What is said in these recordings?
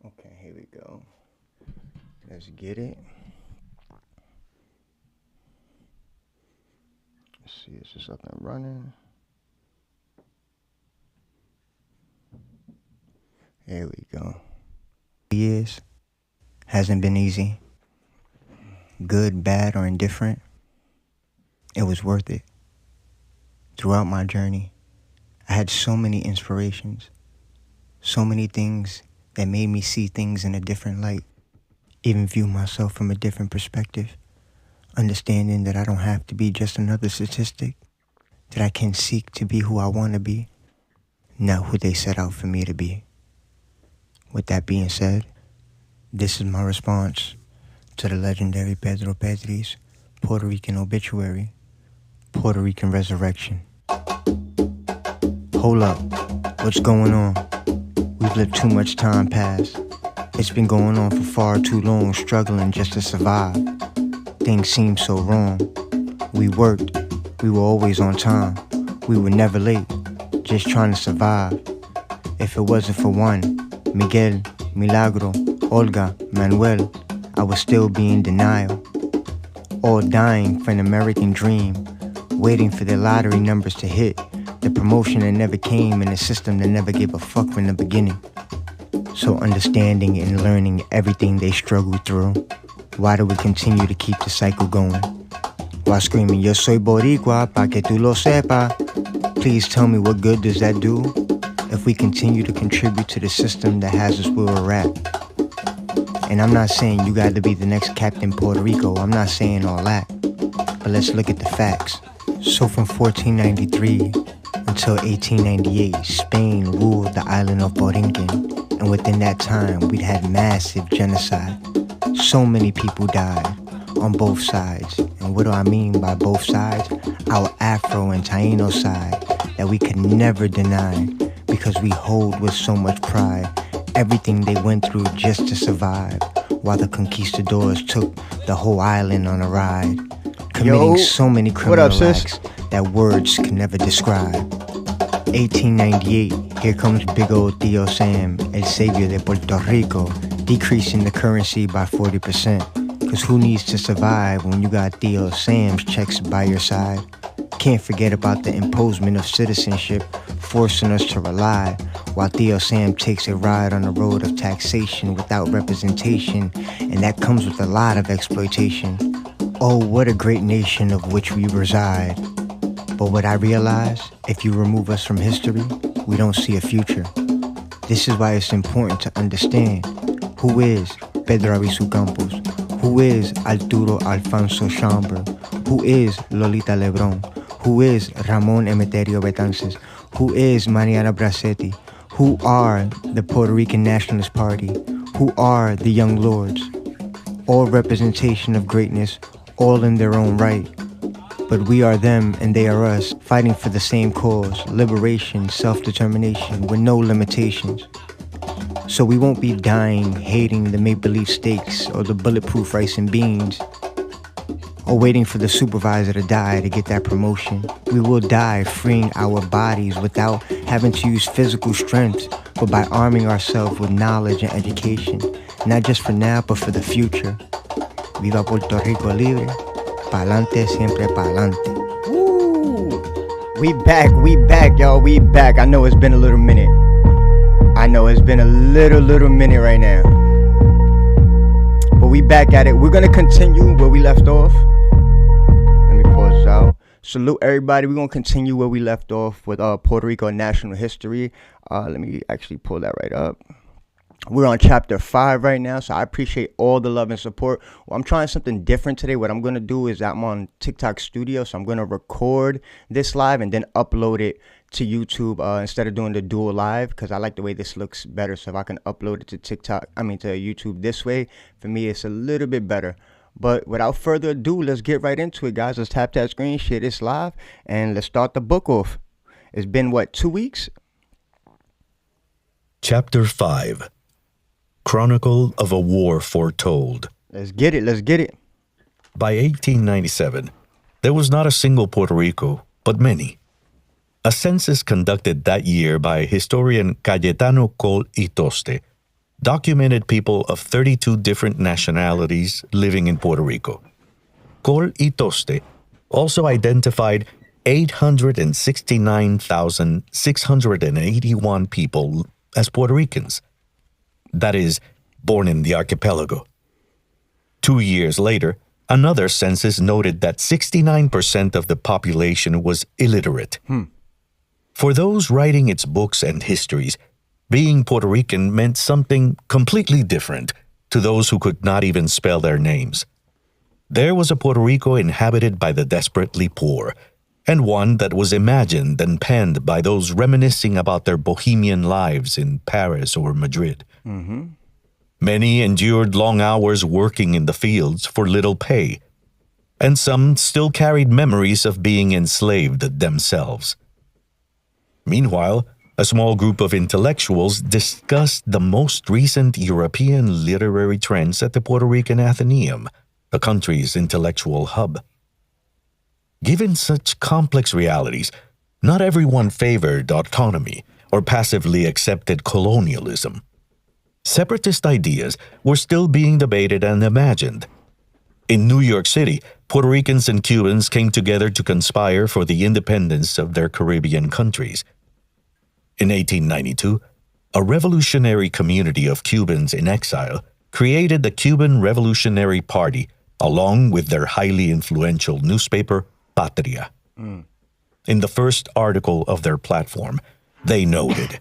Okay, here we go. Let's get it. Let's see, is this up and running? There we go. Years hasn't been easy. Good, bad, or indifferent. It was worth it. Throughout my journey, I had so many inspirations, so many things that made me see things in a different light, even view myself from a different perspective, understanding that I don't have to be just another statistic, that I can seek to be who I want to be, not who they set out for me to be. With that being said, this is my response to the legendary Pedro Petri's Puerto Rican obituary, Puerto Rican resurrection. Hold up, what's going on? We've let too much time pass. It's been going on for far too long, struggling just to survive. Things seem so wrong. We worked, we were always on time. We were never late, just trying to survive. If it wasn't for one, Miguel, Milagro, Olga, Manuel, I would still be in denial. All dying for an American dream, waiting for their lottery numbers to hit, the promotion that never came and the system that never gave a fuck from the beginning. So understanding and learning everything they struggled through, why do we continue to keep the cycle going? While screaming, yo soy boricua, pa que tú lo sepa. Please tell me, what good does that do if we continue to contribute to the system that has us where we're at? And I'm not saying you got to be the next Captain Puerto Rico, I'm not saying all that. But let's look at the facts. So from 1493 until 1898, Spain ruled the island of Borinquen. And within that time, we'd had massive genocide. So many people died on both sides. And what do I mean by both sides? Our Afro and Taino side that we could never deny, because we hold with so much pride everything they went through just to survive, while the conquistadors took the whole island on a ride, committing so many criminal acts that words can never describe. 1898, here comes big old Tío Sam, el savior de Puerto Rico, decreasing the currency by 40%. Cause who needs to survive when you got Tío Sam's checks by your side? Can't forget about the imposement of citizenship, forcing us to rely, while Tío Sam takes a ride on the road of taxation without representation, and that comes with a lot of exploitation. Oh, what a great nation of which we reside. But what I realize, if you remove us from history, we don't see a future. This is why it's important to understand who is Pedro Avisu Campos, who is Arturo Alfonso Schomburg, who is Lolita Lebron, who is Ramon Emeterio Betances, who is Mariana Bracetti, who are the Puerto Rican Nationalist Party, who are the Young Lords. All representation of greatness, all in their own right. But we are them and they are us, fighting for the same cause, liberation, self-determination, with no limitations. So we won't be dying, hating the make-believe steaks or the bulletproof rice and beans, or waiting for the supervisor to die to get that promotion. We will die freeing our bodies without having to use physical strength, but by arming ourselves with knowledge and education, not just for now, but for the future. Viva Puerto Rico libre, pa'lante, siempre pa'lante. Woo! We back, y'all, we back. I know it's been a little minute. I know it's been a little minute right now. But we back at it. We're gonna continue where we left off. Let me pause this out. Salute everybody. We're gonna continue where we left off with Puerto Rico national history. Let me actually pull that right up. We're on chapter 5 right now, so I appreciate all the love and support. Well, I'm trying something different today. What I'm going to do is I'm on TikTok Studio, so I'm going to record this live and then upload it to YouTube instead of doing the dual live, because I like the way this looks better. So if I can upload it to to YouTube this way, for me, it's a little bit better. But without further ado, let's get right into it, guys. Let's tap that screen, share this live, and let's start the book off. It's been, 2 weeks? Chapter 5. Chronicle of a War Foretold. Let's get it. By 1897, there was not a single Puerto Rico, but many. A census conducted that year by historian Cayetano Col y Toste documented people of 32 different nationalities living in Puerto Rico. Col y Toste also identified 869,681 people as Puerto Ricans, that is, born in the archipelago. 2 years later, another census noted that 69% of the population was illiterate. For those writing its books and histories, being Puerto Rican meant something completely different to those who could not even spell their names. There was a Puerto Rico inhabited by the desperately poor, and one that was imagined and penned by those reminiscing about their bohemian lives in Paris or Madrid. Many endured long hours working in the fields for little pay, and some still carried memories of being enslaved themselves. Meanwhile, a small group of intellectuals discussed the most recent European literary trends at the Puerto Rican Athenaeum, the country's intellectual hub. Given such complex realities, not everyone favored autonomy or passively accepted colonialism. Separatist ideas were still being debated and imagined. In New York City, Puerto Ricans and Cubans came together to conspire for the independence of their Caribbean countries. In 1892, a revolutionary community of Cubans in exile created the Cuban Revolutionary Party along with their highly influential newspaper, Patria. In the first article of their platform, they noted,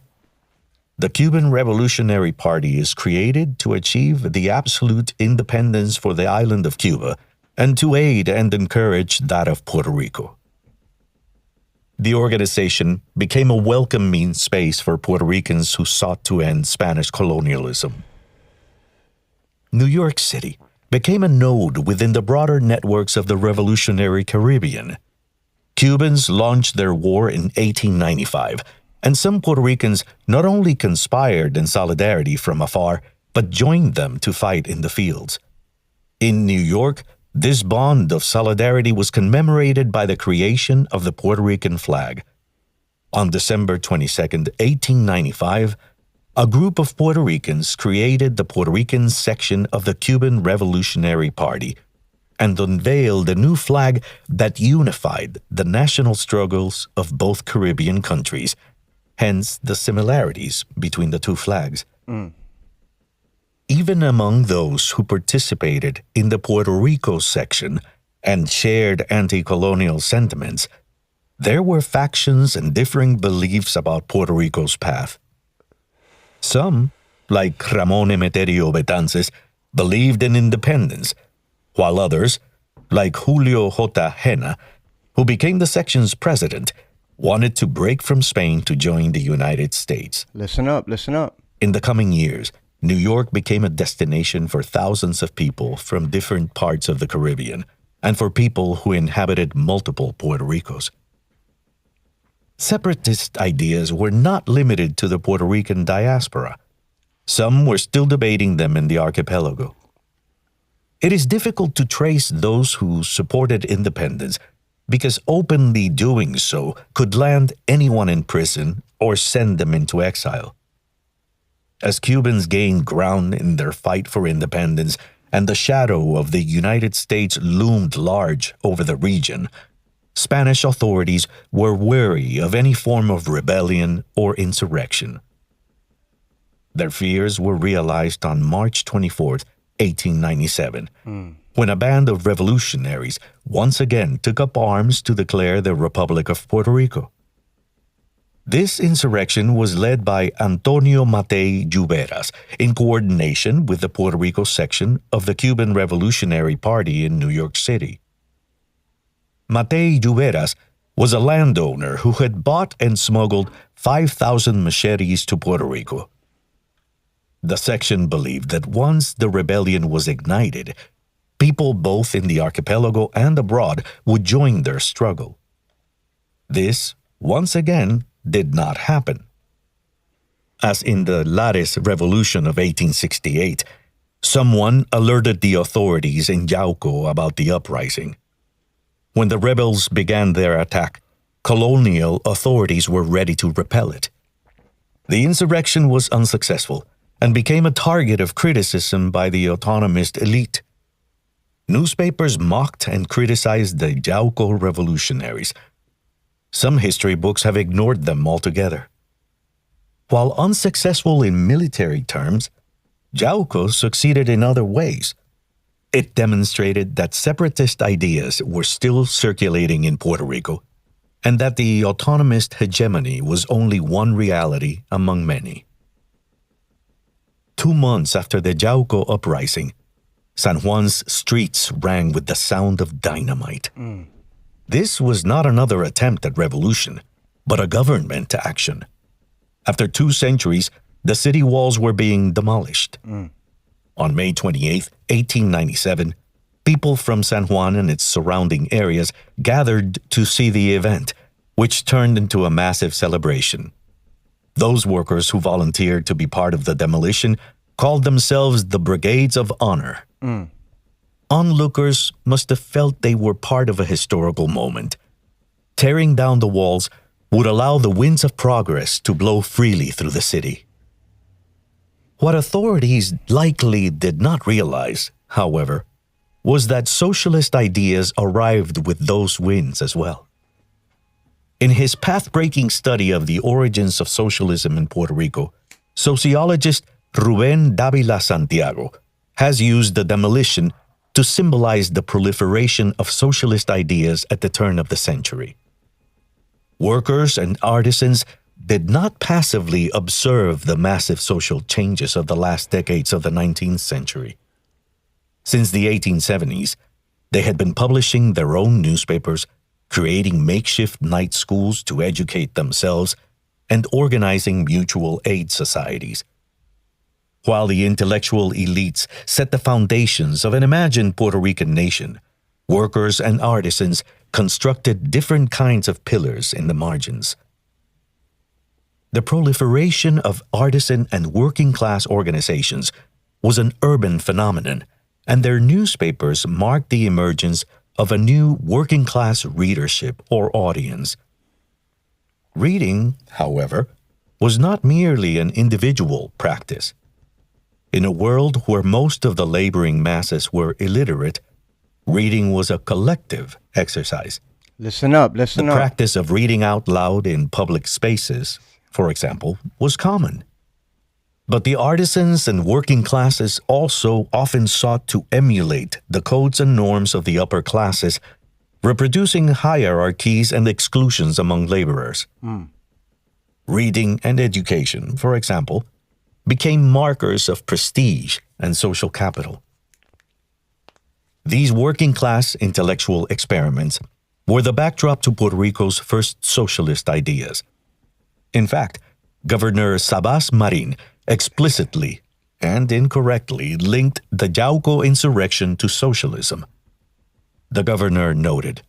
"The Cuban Revolutionary Party is created to achieve the absolute independence for the island of Cuba and to aid and encourage that of Puerto Rico." The organization became a welcoming space for Puerto Ricans who sought to end Spanish colonialism. New York City became a node within the broader networks of the revolutionary Caribbean. Cubans launched their war in 1895, and some Puerto Ricans not only conspired in solidarity from afar, but joined them to fight in the fields. In New York, this bond of solidarity was commemorated by the creation of the Puerto Rican flag. On December 22, 1895, a group of Puerto Ricans created the Puerto Rican section of the Cuban Revolutionary Party and unveiled a new flag that unified the national struggles of both Caribbean countries, hence the similarities between the two flags. Even among those who participated in the Puerto Rico section and shared anti-colonial sentiments, there were factions and differing beliefs about Puerto Rico's path. Some, like Ramón Emeterio Betances, believed in independence, while others, like Julio J. Hena, who became the section's president, wanted to break from Spain to join the United States. Listen up, listen up. In the coming years, New York became a destination for thousands of people from different parts of the Caribbean and for people who inhabited multiple Puerto Ricos. Separatist ideas were not limited to the Puerto Rican diaspora. Some were still debating them in the archipelago. It is difficult to trace those who supported independence because openly doing so could land anyone in prison or send them into exile. As Cubans gained ground in their fight for independence and the shadow of the United States loomed large over the region, Spanish authorities were wary of any form of rebellion or insurrection. Their fears were realized on March 24, 1897, when a band of revolutionaries once again took up arms to declare the Republic of Puerto Rico. This insurrection was led by Antonio Matei Lluveras in coordination with the Puerto Rico section of the Cuban Revolutionary Party in New York City. Matei Lluveras was a landowner who had bought and smuggled 5,000 machetes to Puerto Rico. The section believed that once the rebellion was ignited, people both in the archipelago and abroad would join their struggle. This, once again, did not happen. As in the Lares Revolution of 1868, someone alerted the authorities in Yauco about the uprising. When the rebels began their attack, colonial authorities were ready to repel it. The insurrection was unsuccessful, and became a target of criticism by the autonomist elite. Newspapers mocked and criticized the Yauco revolutionaries. Some history books have ignored them altogether. While unsuccessful in military terms, Yauco succeeded in other ways. It demonstrated that separatist ideas were still circulating in Puerto Rico, and that the autonomist hegemony was only one reality among many. 2 months after the Yauco uprising, San Juan's streets rang with the sound of dynamite. This was not another attempt at revolution, but a government action. After 2 centuries, the city walls were being demolished. On May 28, 1897, people from San Juan and its surrounding areas gathered to see the event, which turned into a massive celebration. Those workers who volunteered to be part of the demolition called themselves the Brigades of Honor. Onlookers must have felt they were part of a historical moment. Tearing down the walls would allow the winds of progress to blow freely through the city. What authorities likely did not realize, however, was that socialist ideas arrived with those winds as well. In his path-breaking study of the origins of socialism in Puerto Rico, sociologist Rubén Dávila Santiago has used the demolition to symbolize the proliferation of socialist ideas at the turn of the century. Workers and artisans did not passively observe the massive social changes of the last decades of the 19th century. Since the 1870s, they had been publishing their own newspapers, creating makeshift night schools to educate themselves, and organizing mutual aid societies. While the intellectual elites set the foundations of an imagined Puerto Rican nation, workers and artisans constructed different kinds of pillars in the margins. The proliferation of artisan and working-class organizations was an urban phenomenon, and their newspapers marked the emergence of a new working-class readership or audience. Reading, however, was not merely an individual practice. In a world where most of the laboring masses were illiterate, reading was a collective exercise. Listen up. The practice of reading out loud in public spaces, for example, was common. But the artisans and working classes also often sought to emulate the codes and norms of the upper classes, reproducing hierarchies and exclusions among laborers. Reading and education, for example, became markers of prestige and social capital. These working-class intellectual experiments were the backdrop to Puerto Rico's first socialist ideas. In fact, Governor Sabas Marin explicitly and incorrectly linked the Yauco insurrection to socialism. The governor noted,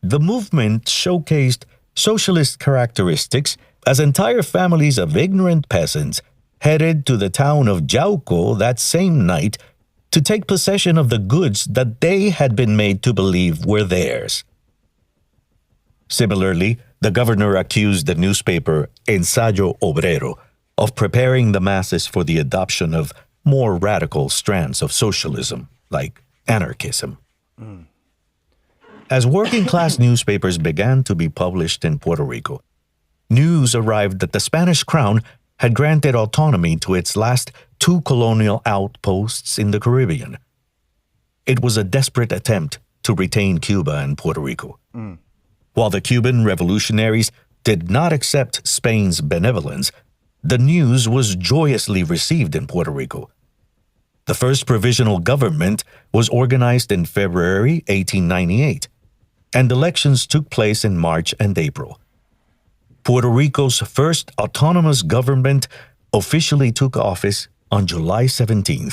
"The movement showcased socialist characteristics as entire families of ignorant peasants headed to the town of Yauco that same night to take possession of the goods that they had been made to believe were theirs." Similarly, the governor accused the newspaper Ensayo Obrero of preparing the masses for the adoption of more radical strands of socialism, like anarchism. As working-class newspapers began to be published in Puerto Rico, news arrived that the Spanish crown had granted autonomy to its last 2 colonial outposts in the Caribbean. It was a desperate attempt to retain Cuba and Puerto Rico. While the Cuban revolutionaries did not accept Spain's benevolence, the news was joyously received in Puerto Rico. The first provisional government was organized in February 1898, and elections took place in March and April. Puerto Rico's first autonomous government officially took office on July 17,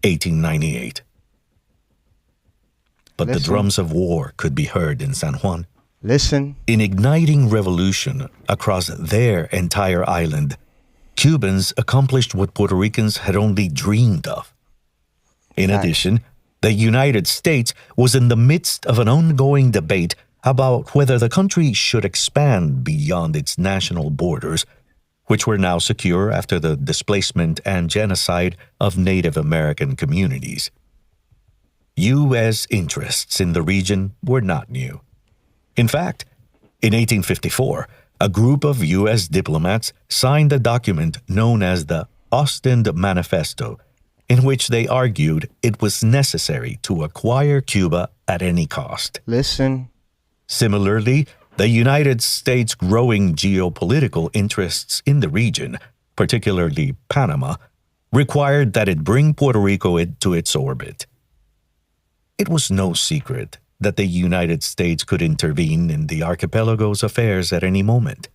1898. But the drums of war could be heard in San Juan. In igniting revolution across their entire island, Cubans accomplished what Puerto Ricans had only dreamed of. In addition, the United States was in the midst of an ongoing debate about whether the country should expand beyond its national borders which were now secure after the displacement and genocide of Native American communities. U.S. interests in the region were not new. In fact, in 1854, a group of U.S. diplomats signed a document known as the Ostend Manifesto, in which they argued it was necessary to acquire Cuba at any cost. Listen. Similarly, the United States' growing geopolitical interests in the region, particularly Panama, required that it bring Puerto Rico into its orbit. It was no secret that the United States could intervene in the archipelago's affairs at any moment.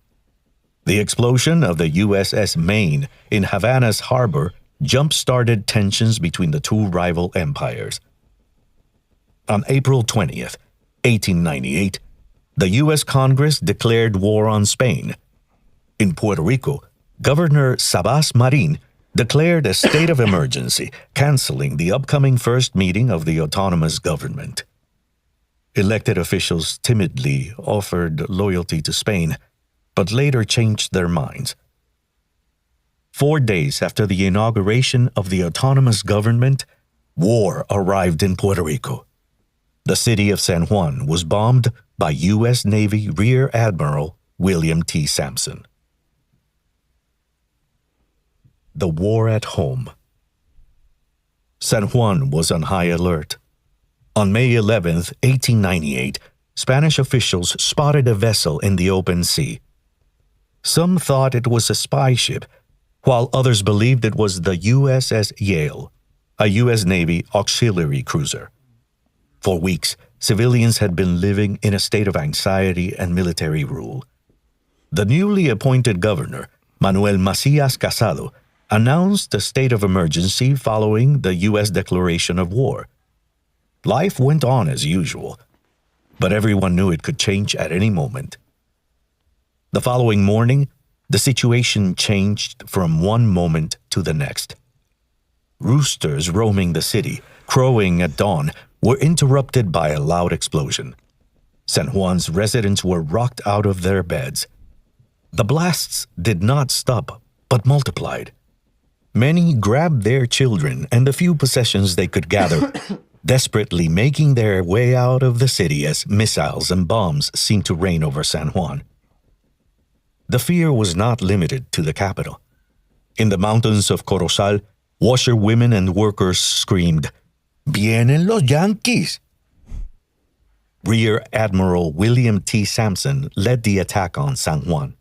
The explosion of the USS Maine in Havana's harbor jump-started tensions between the two rival empires. On April 20th, 1898, the U.S. Congress declared war on Spain. In Puerto Rico, Governor Sabas Marin declared a state of emergency, canceling the upcoming first meeting of the autonomous government. Elected officials timidly offered loyalty to Spain, but later changed their minds. 4 days after the inauguration of the autonomous government, war arrived in Puerto Rico. The city of San Juan was bombed by U.S. Navy Rear Admiral William T. Sampson. The war at home. San Juan was on high alert. On May 11, 1898, Spanish officials spotted a vessel in the open sea. Some thought it was a spy ship, while others believed it was the USS Yale, a U.S. Navy auxiliary cruiser. For weeks, civilians had been living in a state of anxiety and military rule. The newly appointed governor, Manuel Macías Casado, announced a state of emergency following the U.S. declaration of war. Life went on as usual, but everyone knew it could change at any moment. The following morning, the situation changed from one moment to the next. Roosters roaming the city, crowing at dawn, were interrupted by a loud explosion. San Juan's residents were rocked out of their beds. The blasts did not stop, but multiplied. Many grabbed their children and the few possessions they could gather, desperately making their way out of the city as missiles and bombs seemed to rain over San Juan. The fear was not limited to the capital. In the mountains of Corozal, washerwomen and workers screamed, "Vienen los Yankees!" Rear Admiral William T. Sampson led the attack on San Juan.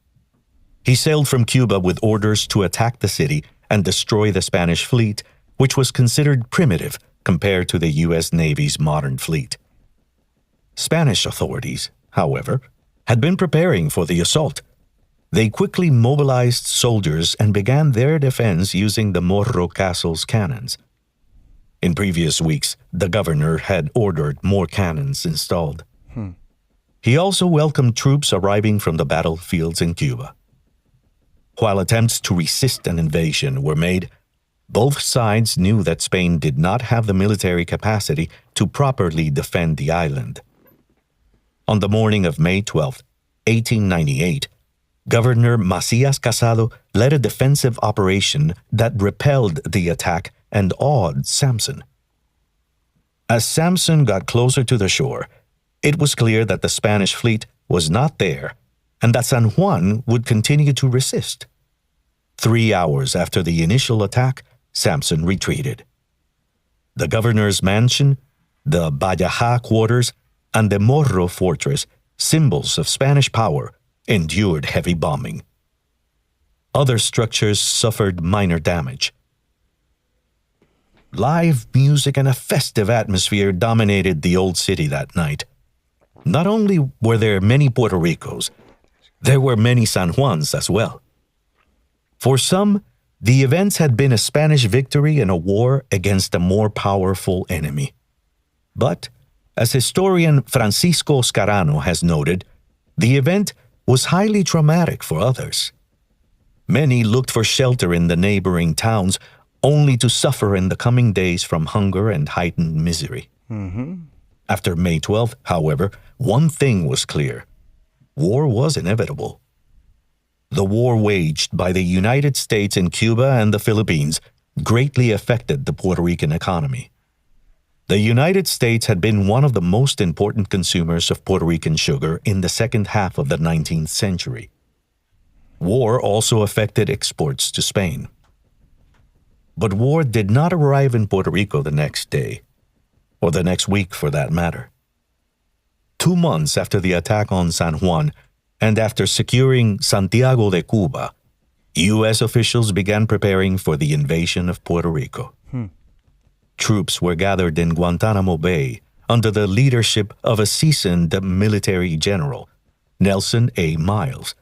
He sailed from Cuba with orders to attack the city and destroy the Spanish fleet, which was considered primitive compared to the U.S. Navy's modern fleet. Spanish authorities, however, had been preparing for the assault. They quickly mobilized soldiers and began their defense using the Morro Castle's cannons. In previous weeks, the governor had ordered more cannons installed. He also welcomed troops arriving from the battlefields in Cuba. While attempts to resist an invasion were made, both sides knew that Spain did not have the military capacity to properly defend the island. On the morning of May 12, 1898, Governor Macías Casado led a defensive operation that repelled the attack and awed Sampson. As Sampson got closer to the shore, it was clear that the Spanish fleet was not there and that San Juan would continue to resist. 3 hours after the initial attack, Sampson retreated. The governor's mansion, the Bayaja quarters, and the Morro fortress, symbols of Spanish power, endured heavy bombing. Other structures suffered minor damage. Live music and a festive atmosphere dominated the old city that night. Not only were there many Puerto Ricos, there were many San Juans as well. For some, the events had been a Spanish victory in a war against a more powerful enemy. But, as historian Francisco Scarano has noted, the event was highly traumatic for others. Many looked for shelter in the neighboring towns, only to suffer in the coming days from hunger and heightened misery. After May 12th, however, one thing was clear. War was inevitable. the war waged by the United States in Cuba and the Philippines greatly affected the Puerto Rican economy. The United States had been one of the most important consumers of Puerto Rican sugar in the second half of the 19th century. War also affected exports to Spain. But war did not arrive in Puerto Rico the next day, or the next week for that matter. 2 months after the attack on San Juan, and after securing Santiago de Cuba, U.S. officials began preparing for the invasion of Puerto Rico. Troops were gathered in Guantanamo Bay under the leadership of a seasoned military general, Nelson A. Miles.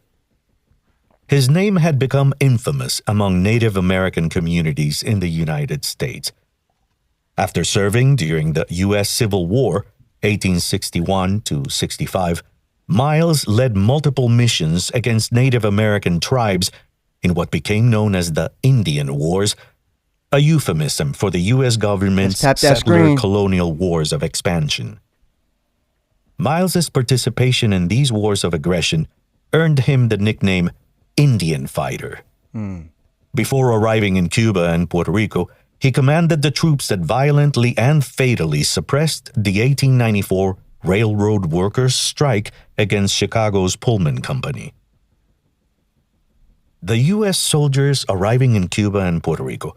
His name had become infamous among Native American communities in the United States. After serving during the U.S. Civil War, 1861 to 65, Miles led multiple missions against Native American tribes in what became known as the Indian Wars, a euphemism for the U.S. government's settler colonial wars of expansion. Miles's participation in these wars of aggression earned him the nickname Indian Fighter. Before arriving in Cuba and Puerto Rico, he commanded the troops that violently and fatally suppressed the 1894 railroad workers' strike against Chicago's Pullman Company. The U.S. soldiers arriving in Cuba and Puerto Rico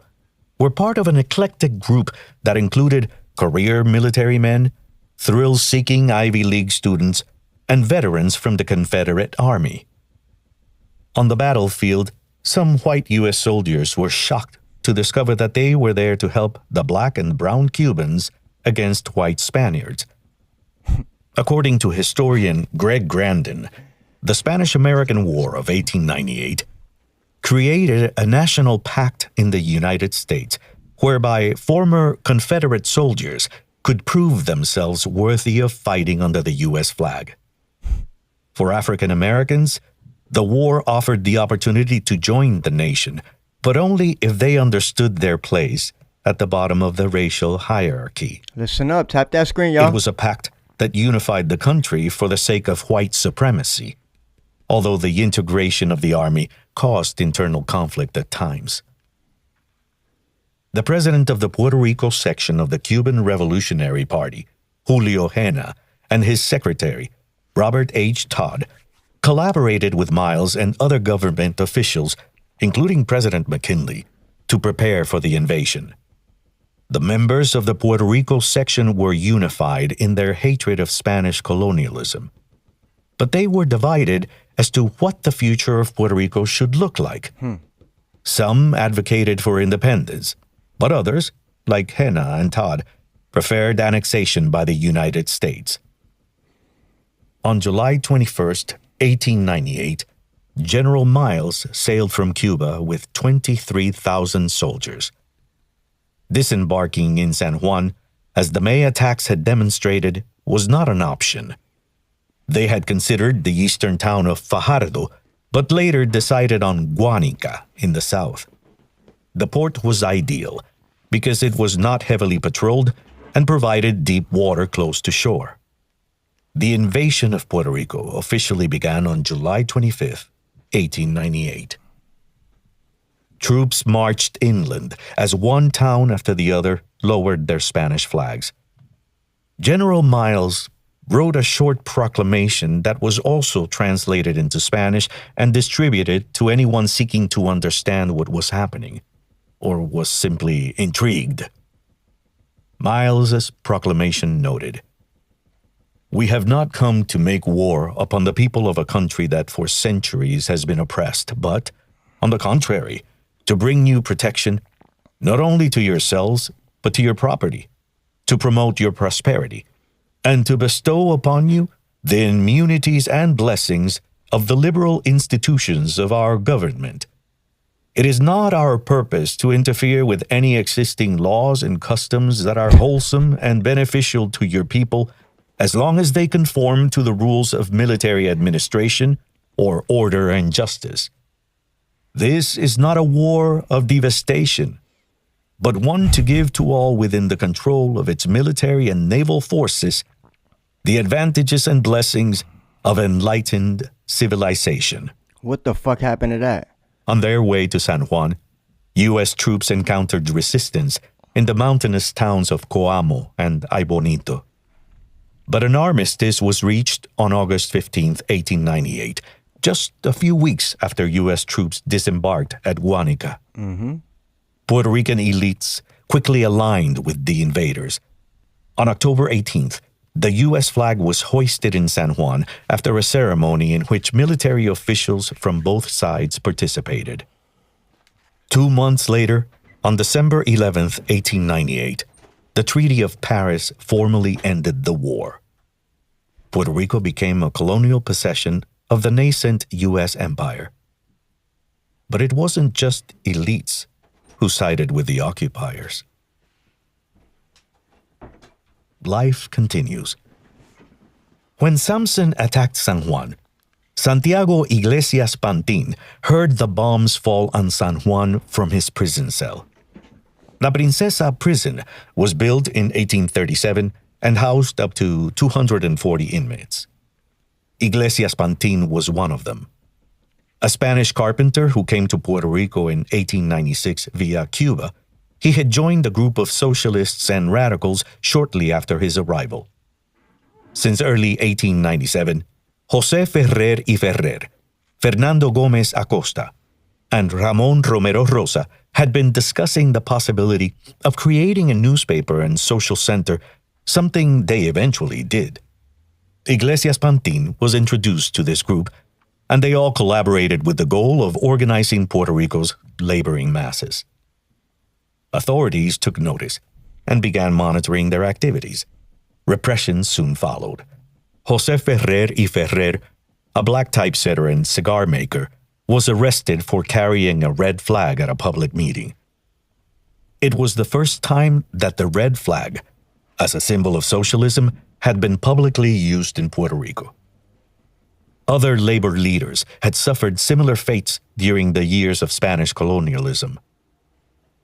were part of an eclectic group that included career military men, thrill-seeking Ivy League students, and veterans from the Confederate Army. On the battlefield, some white U.S. soldiers were shocked to discover that they were there to help the black and brown Cubans against white Spaniards. According to historian Greg Grandin, the Spanish-American War of 1898 created a national pact in the United States whereby former Confederate soldiers could prove themselves worthy of fighting under the U.S. flag. For African Americans, the war offered the opportunity to join the nation, but only if they understood their place at the bottom of the racial hierarchy. Listen up, tap that screen, y'all. It was a pact that unified the country for the sake of white supremacy, although the integration of the Army caused internal conflict at times. The president of the Puerto Rico section of the Cuban Revolutionary Party, Julio Henna, and his secretary, Robert H. Todd, collaborated with Miles and other government officials, including President McKinley, to prepare for the invasion. The members of the Puerto Rico section were unified in their hatred of Spanish colonialism, but they were divided as to what the future of Puerto Rico should look like. Some advocated for independence, but others, like Henna and Todd, preferred annexation by the United States. On July 21st, 1898, General Miles sailed from Cuba with 23,000 soldiers. Disembarking in San Juan, as the May attacks had demonstrated, was not an option. They had considered the eastern town of Fajardo, but later decided on Guanica in the south. The port was ideal because it was not heavily patrolled and provided deep water close to shore. The invasion of Puerto Rico officially began on July 25, 1898. Troops marched inland as one town after the other lowered their Spanish flags. General Miles wrote a short proclamation that was also translated into Spanish and distributed to anyone seeking to understand what was happening, or was simply intrigued. Miles's proclamation noted, "We have not come to make war upon the people of a country that for centuries has been oppressed, but, on the contrary, to bring you protection, not only to yourselves, but to your property, to promote your prosperity, and to bestow upon you the immunities and blessings of the liberal institutions of our government. It is not our purpose to interfere with any existing laws and customs that are wholesome and beneficial to your people, as long as they conform to the rules of military administration or order and justice. This is not a war of devastation, but one to give to all within the control of its military and naval forces the advantages and blessings of enlightened civilization." What the fuck happened to that? On their way to San Juan, U.S. troops encountered resistance in the mountainous towns of Coamo and Ay Bonito. But an armistice was reached on August 15, 1898, just a few weeks after U.S. troops disembarked at Guanica. Puerto Rican elites quickly aligned with the invaders. On October 18th, the U.S. flag was hoisted in San Juan after a ceremony in which military officials from both sides participated. 2 months later, on December 11, 1898, the Treaty of Paris formally ended the war. Puerto Rico became a colonial possession of the nascent U.S. empire. But it wasn't just elites who sided with the occupiers. Life continues. When Samson attacked San Juan, Santiago Iglesias Pantin heard the bombs fall on San Juan from his prison cell. La Princesa prison was built in 1837 and housed up to 240 inmates. Iglesias Pantin was one of them. A Spanish carpenter who came to Puerto Rico in 1896 via Cuba, he had joined a group of socialists and radicals shortly after his arrival. Since early 1897, José Ferrer y Ferrer, Fernando Gómez Acosta, and Ramón Romero Rosa had been discussing the possibility of creating a newspaper and social center, something they eventually did. Iglesias Pantin was introduced to this group, and they all collaborated with the goal of organizing Puerto Rico's laboring masses. Authorities took notice and began monitoring their activities. Repression soon followed. José Ferrer y Ferrer, a black typesetter and cigar maker, was arrested for carrying a red flag at a public meeting. It was the first time that the red flag, as a symbol of socialism, had been publicly used in Puerto Rico. Other labor leaders had suffered similar fates during the years of Spanish colonialism.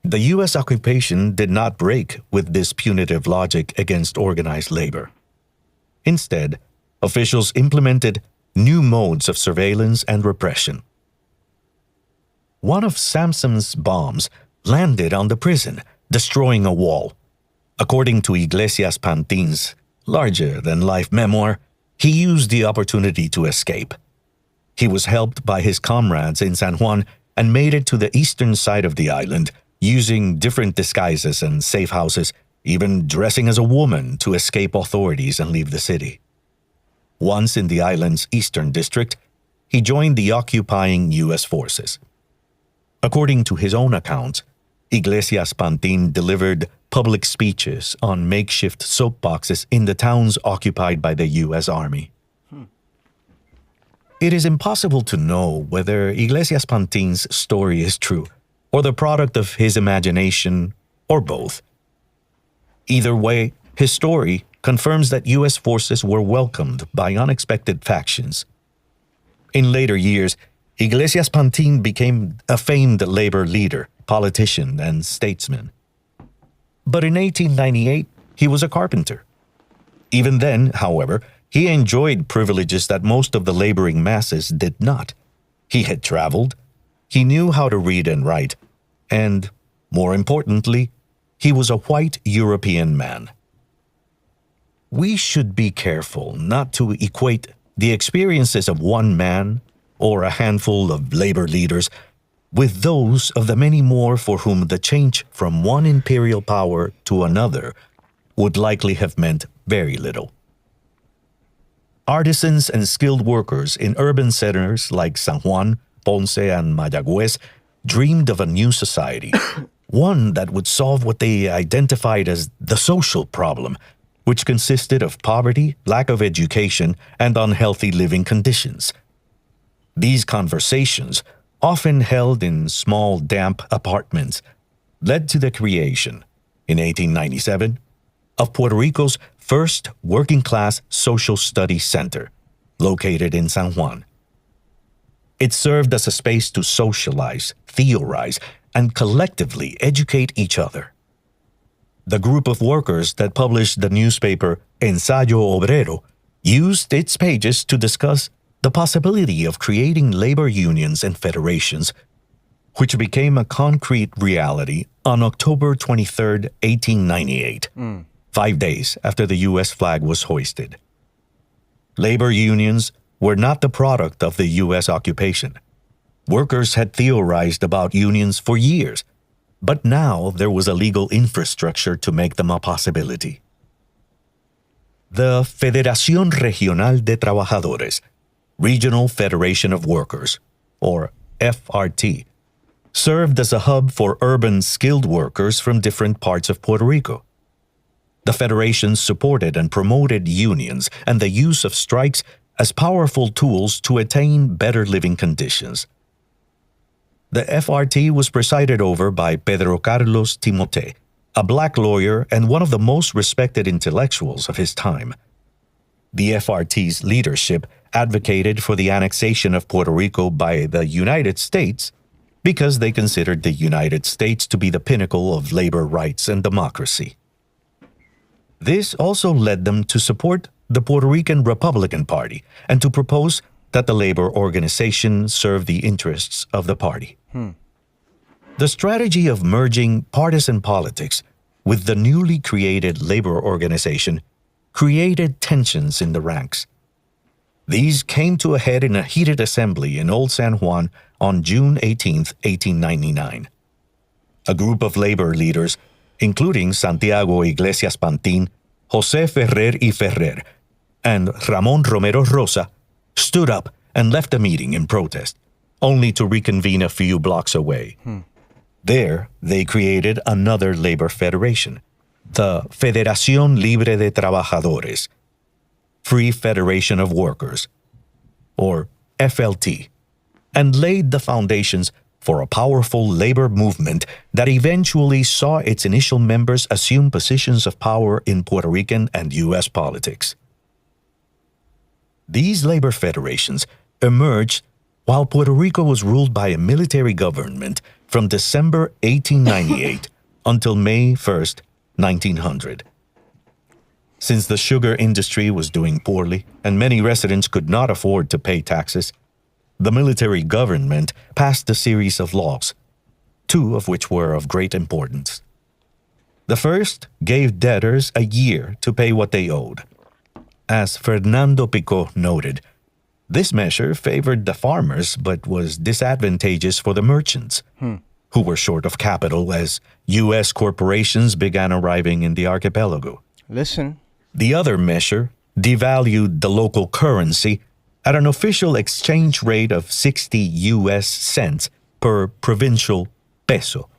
The U.S. occupation did not break with this punitive logic against organized labor. Instead, officials implemented new modes of surveillance and repression. One of Samson's bombs landed on the prison, destroying a wall. According to Iglesias Pantin's larger-than-life memoir, he used the opportunity to escape. He was helped by his comrades in San Juan and made it to the eastern side of the island, using different disguises and safe houses, even dressing as a woman to escape authorities and leave the city. Once in the island's eastern district, he joined the occupying U.S. forces. According to his own account, Iglesias Pantin delivered public speeches on makeshift soapboxes in the towns occupied by the U.S. Army. It is impossible to know whether Iglesias Pantin's story is true, or the product of his imagination, or both. Either way, his story confirms that U.S. forces were welcomed by unexpected factions. In later years, Iglesias Pantin became a famed labor leader, politician, and statesman. But in 1898, he was a carpenter. Even then, however, he enjoyed privileges that most of the laboring masses did not. He had traveled, he knew how to read and write, and, more importantly, he was a white European man. We should be careful not to equate the experiences of one man or a handful of labor leaders with those of the many more for whom the change from one imperial power to another would likely have meant very little. Artisans and skilled workers in urban centers like San Juan, Ponce, and Mayagüez dreamed of a new society, one that would solve what they identified as the social problem, which consisted of poverty, lack of education, and unhealthy living conditions. These conversations, often held in small, damp apartments, led to the creation, in 1897, of Puerto Rico's first working-class social studies center, located in San Juan. It served as a space to socialize, theorize, and collectively educate each other. The group of workers that published the newspaper Ensayo Obrero used its pages to discuss the the possibility of creating labor unions and federations, which became a concrete reality on October 23, 1898, 5 days after the U.S. flag was hoisted. Labor unions were not the product of the U.S. occupation. Workers had theorized about unions for years, but now there was a legal infrastructure to make them a possibility. The Federación Regional de Trabajadores, Regional Federation of Workers, or FRT, served as a hub for urban skilled workers from different parts of Puerto Rico. The federation supported and promoted unions and the use of strikes as powerful tools to attain better living conditions. The FRT was presided over by Pedro Carlos Timote, a black lawyer and one of the most respected intellectuals of his time. The FRT's leadership advocated for the annexation of Puerto Rico by the United States because they considered the United States to be the pinnacle of labor rights and democracy. This also led them to support the Puerto Rican Republican Party and to propose that the labor organization serve the interests of the party. The strategy of merging partisan politics with the newly created labor organization created tensions in the ranks. These came to a head in a heated assembly in Old San Juan on June 18, 1899. A group of labor leaders, including Santiago Iglesias Pantin, José Ferrer y Ferrer, and Ramón Romero Rosa, stood up and left the meeting in protest, only to reconvene a few blocks away. There, they created another labor federation, the Federación Libre de Trabajadores, Free Federation of Workers, or FLT, and laid the foundations for a powerful labor movement that eventually saw its initial members assume positions of power in Puerto Rican and U.S. politics. These labor federations emerged while Puerto Rico was ruled by a military government from December 1898 until May 1, 1900. Since the sugar industry was doing poorly and many residents could not afford to pay taxes, the military government passed a series of laws, 2 of which were of great importance. The first gave debtors a year to pay what they owed. As Fernando Picot noted, this measure favored the farmers but was disadvantageous for the merchants, who were short of capital as U.S. corporations began arriving in the archipelago. Listen. The other measure devalued the local currency at an official exchange rate of 60 U.S. cents per provincial peso.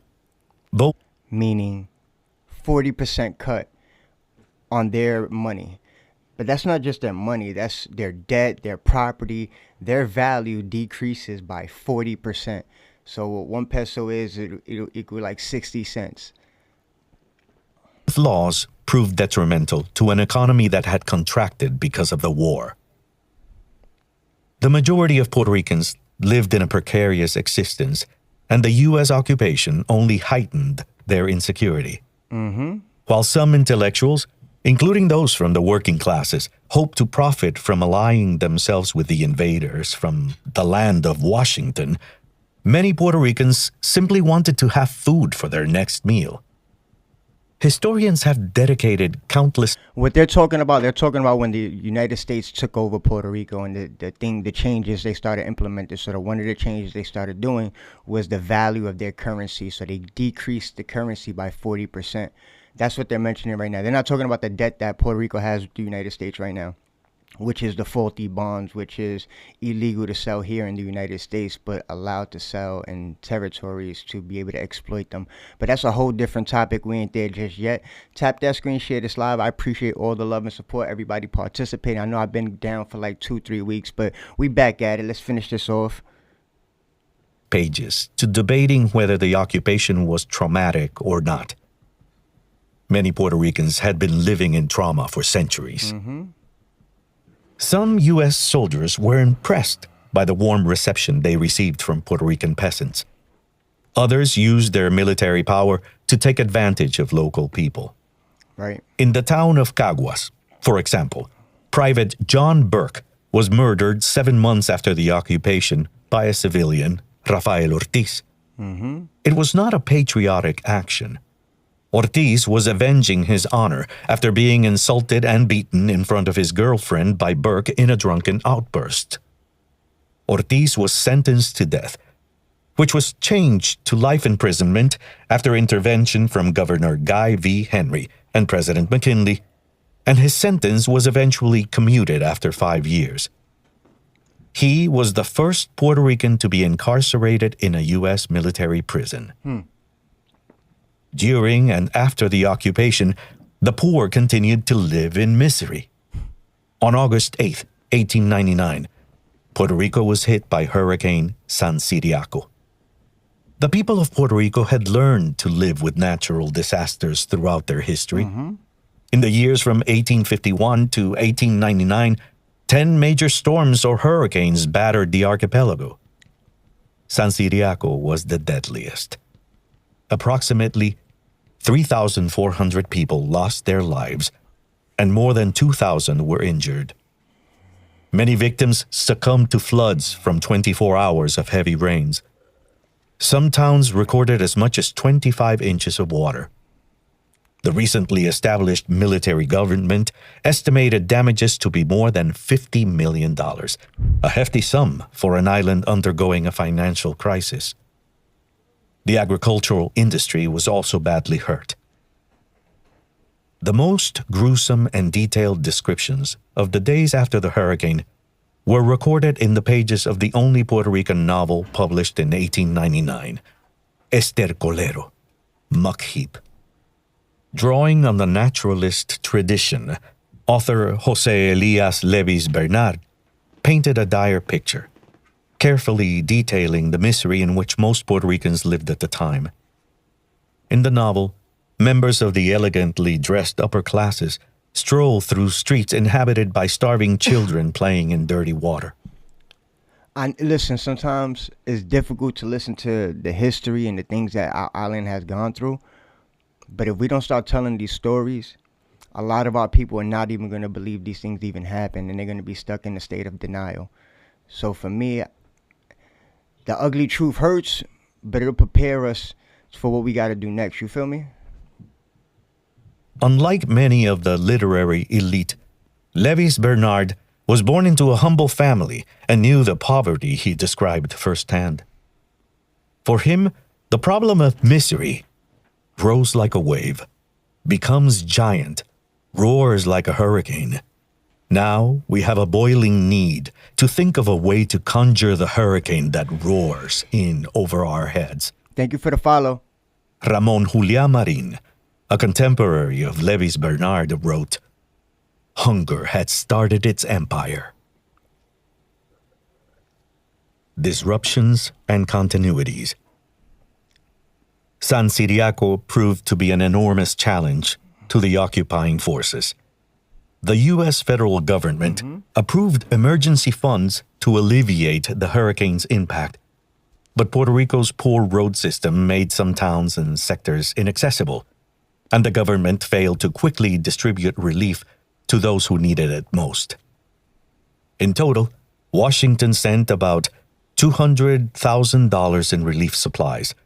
Meaning 40% cut on their money. But that's not just their money, that's their debt, their property, their value decreases by 40%. So what 1 peso is, it'll equal like 60 cents. Laws proved detrimental to an economy that had contracted because of the war. The majority of Puerto Ricans lived in a precarious existence, and the U.S. occupation only heightened their insecurity. While some intellectuals, including those from the working classes, hoped to profit from allying themselves with the invaders from the land of Washington, many Puerto Ricans simply wanted to have food for their next meal. Historians have dedicated countless... What they're talking about when the United States took over Puerto Rico and the changes they started implementing. So one of the changes they started doing was the value of their currency. So they decreased the currency by 40%. That's what they're mentioning right now. They're not talking about the debt that Puerto Rico has with the United States right now, which is the faulty bonds, which is illegal to sell here in the United States, but allowed to sell in territories to be able to exploit them. But that's a whole different topic. We ain't there just yet. Tap that screen, share this live. I appreciate all the love and support, everybody participating. I know I've been down for like 2-3 weeks, but we back at it. Let's finish this off. Pages to debating whether the occupation was traumatic or not. Many Puerto Ricans had been living in trauma for centuries. Some U.S. soldiers were impressed by the warm reception they received from Puerto Rican peasants. Others used their military power to take advantage of local people. Right. In the town of Caguas, for example, Private John Burke was murdered 7 months after the occupation by a civilian, Rafael Ortiz. It was not a patriotic action. Ortiz was avenging his honor after being insulted and beaten in front of his girlfriend by Burke in a drunken outburst. Ortiz was sentenced to death, which was changed to life imprisonment after intervention from Governor Guy V. Henry and President McKinley, and his sentence was eventually commuted after 5 years. He was the first Puerto Rican to be incarcerated in a U.S. military prison. During and after the occupation, the poor continued to live in misery. On August 8, 1899, Puerto Rico was hit by Hurricane San Ciriaco. The people of Puerto Rico had learned to live with natural disasters throughout their history. In the years from 1851 to 1899, 10 major storms or hurricanes battered the archipelago. San Ciriaco was the deadliest. Approximately 3,400 people lost their lives, and more than 2,000 were injured. Many victims succumbed to floods from 24 hours of heavy rains. Some towns recorded as much as 25 inches of water. The recently established military government estimated damages to be more than $50 million, a hefty sum for an island undergoing a financial crisis. The agricultural industry was also badly hurt. The most gruesome and detailed descriptions of the days after the hurricane were recorded in the pages of the only Puerto Rican novel published in 1899, Estercolero, Muck Heap. Drawing on the naturalist tradition, author José Elías Levis Bernard painted a dire picture, carefully detailing the misery in which most Puerto Ricans lived at the time. In the novel, members of the elegantly dressed upper classes stroll through streets inhabited by starving children playing in dirty water. Listen, sometimes it's difficult to listen to the history and the things that our island has gone through. But if we don't start telling these stories, a lot of our people are not even going to believe these things even happen, and they're going to be stuck in a state of denial. So for me, the ugly truth hurts, but it'll prepare us for what we got to do next. You feel me? Unlike many of the literary elite, Levis Bernard was born into a humble family and knew the poverty he described firsthand. For him, the problem of misery grows like a wave, becomes giant, roars like a hurricane. Now we have a boiling need to think of a way to conjure the hurricane that roars in over our heads. Thank you for the follow. Ramon Juliá Marín, a contemporary of Levis Bernard, wrote, "Hunger had started its empire." Disruptions and continuities. San Ciriaco proved to be an enormous challenge to the occupying forces. The U.S. federal government approved emergency funds to alleviate the hurricane's impact, but Puerto Rico's poor road system made some towns and sectors inaccessible, and the government failed to quickly distribute relief to those who needed it most. In total, Washington sent about $200,000 in relief supplies,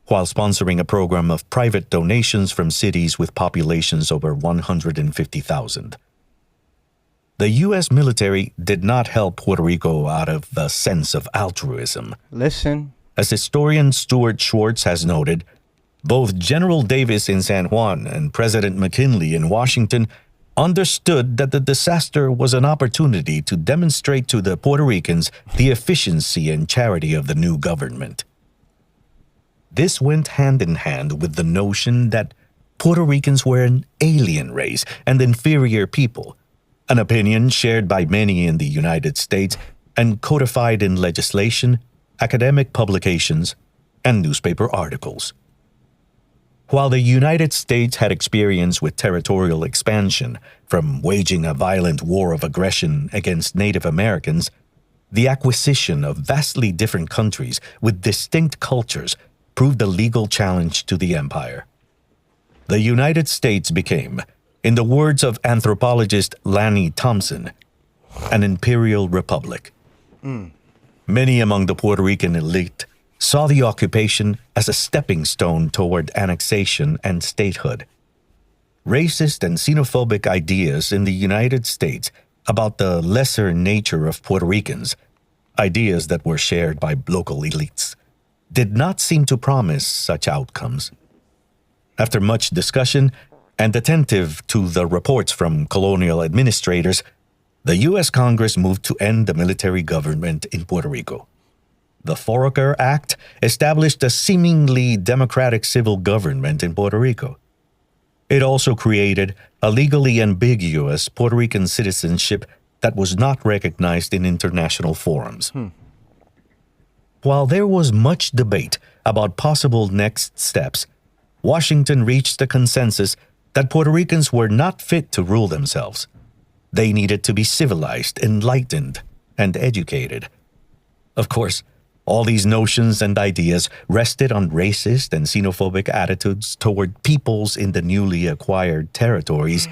while sponsoring a program of private donations from cities with populations over 150,000. The U.S. military did not help Puerto Rico out of a sense of altruism. Listen. As historian Stuart Schwartz has noted, both General Davis in San Juan and President McKinley in Washington understood that the disaster was an opportunity to demonstrate to the Puerto Ricans the efficiency and charity of the new government. This went hand in hand with the notion that Puerto Ricans were an alien race and inferior people, an opinion shared by many in the United States and codified in legislation, academic publications, and newspaper articles. While the United States had experience with territorial expansion, from waging a violent war of aggression against Native Americans, the acquisition of vastly different countries with distinct cultures proved a legal challenge to the empire. The United States became, in the words of anthropologist Lanny Thompson, an imperial republic. Many among the Puerto Rican elite saw the occupation as a stepping stone toward annexation and statehood. Racist and xenophobic ideas in the United States about the lesser nature of Puerto Ricans, ideas that were shared by local elites, did not seem to promise such outcomes. After much discussion and attentive to the reports from colonial administrators, the U.S. Congress moved to end the military government in Puerto Rico. The Foraker Act established a seemingly democratic civil government in Puerto Rico. It also created a legally ambiguous Puerto Rican citizenship that was not recognized in international forums. While there was much debate about possible next steps, Washington reached a consensus that Puerto Ricans were not fit to rule themselves. They needed to be civilized, enlightened, and educated. Of course, all these notions and ideas rested on racist and xenophobic attitudes toward peoples in the newly acquired territories,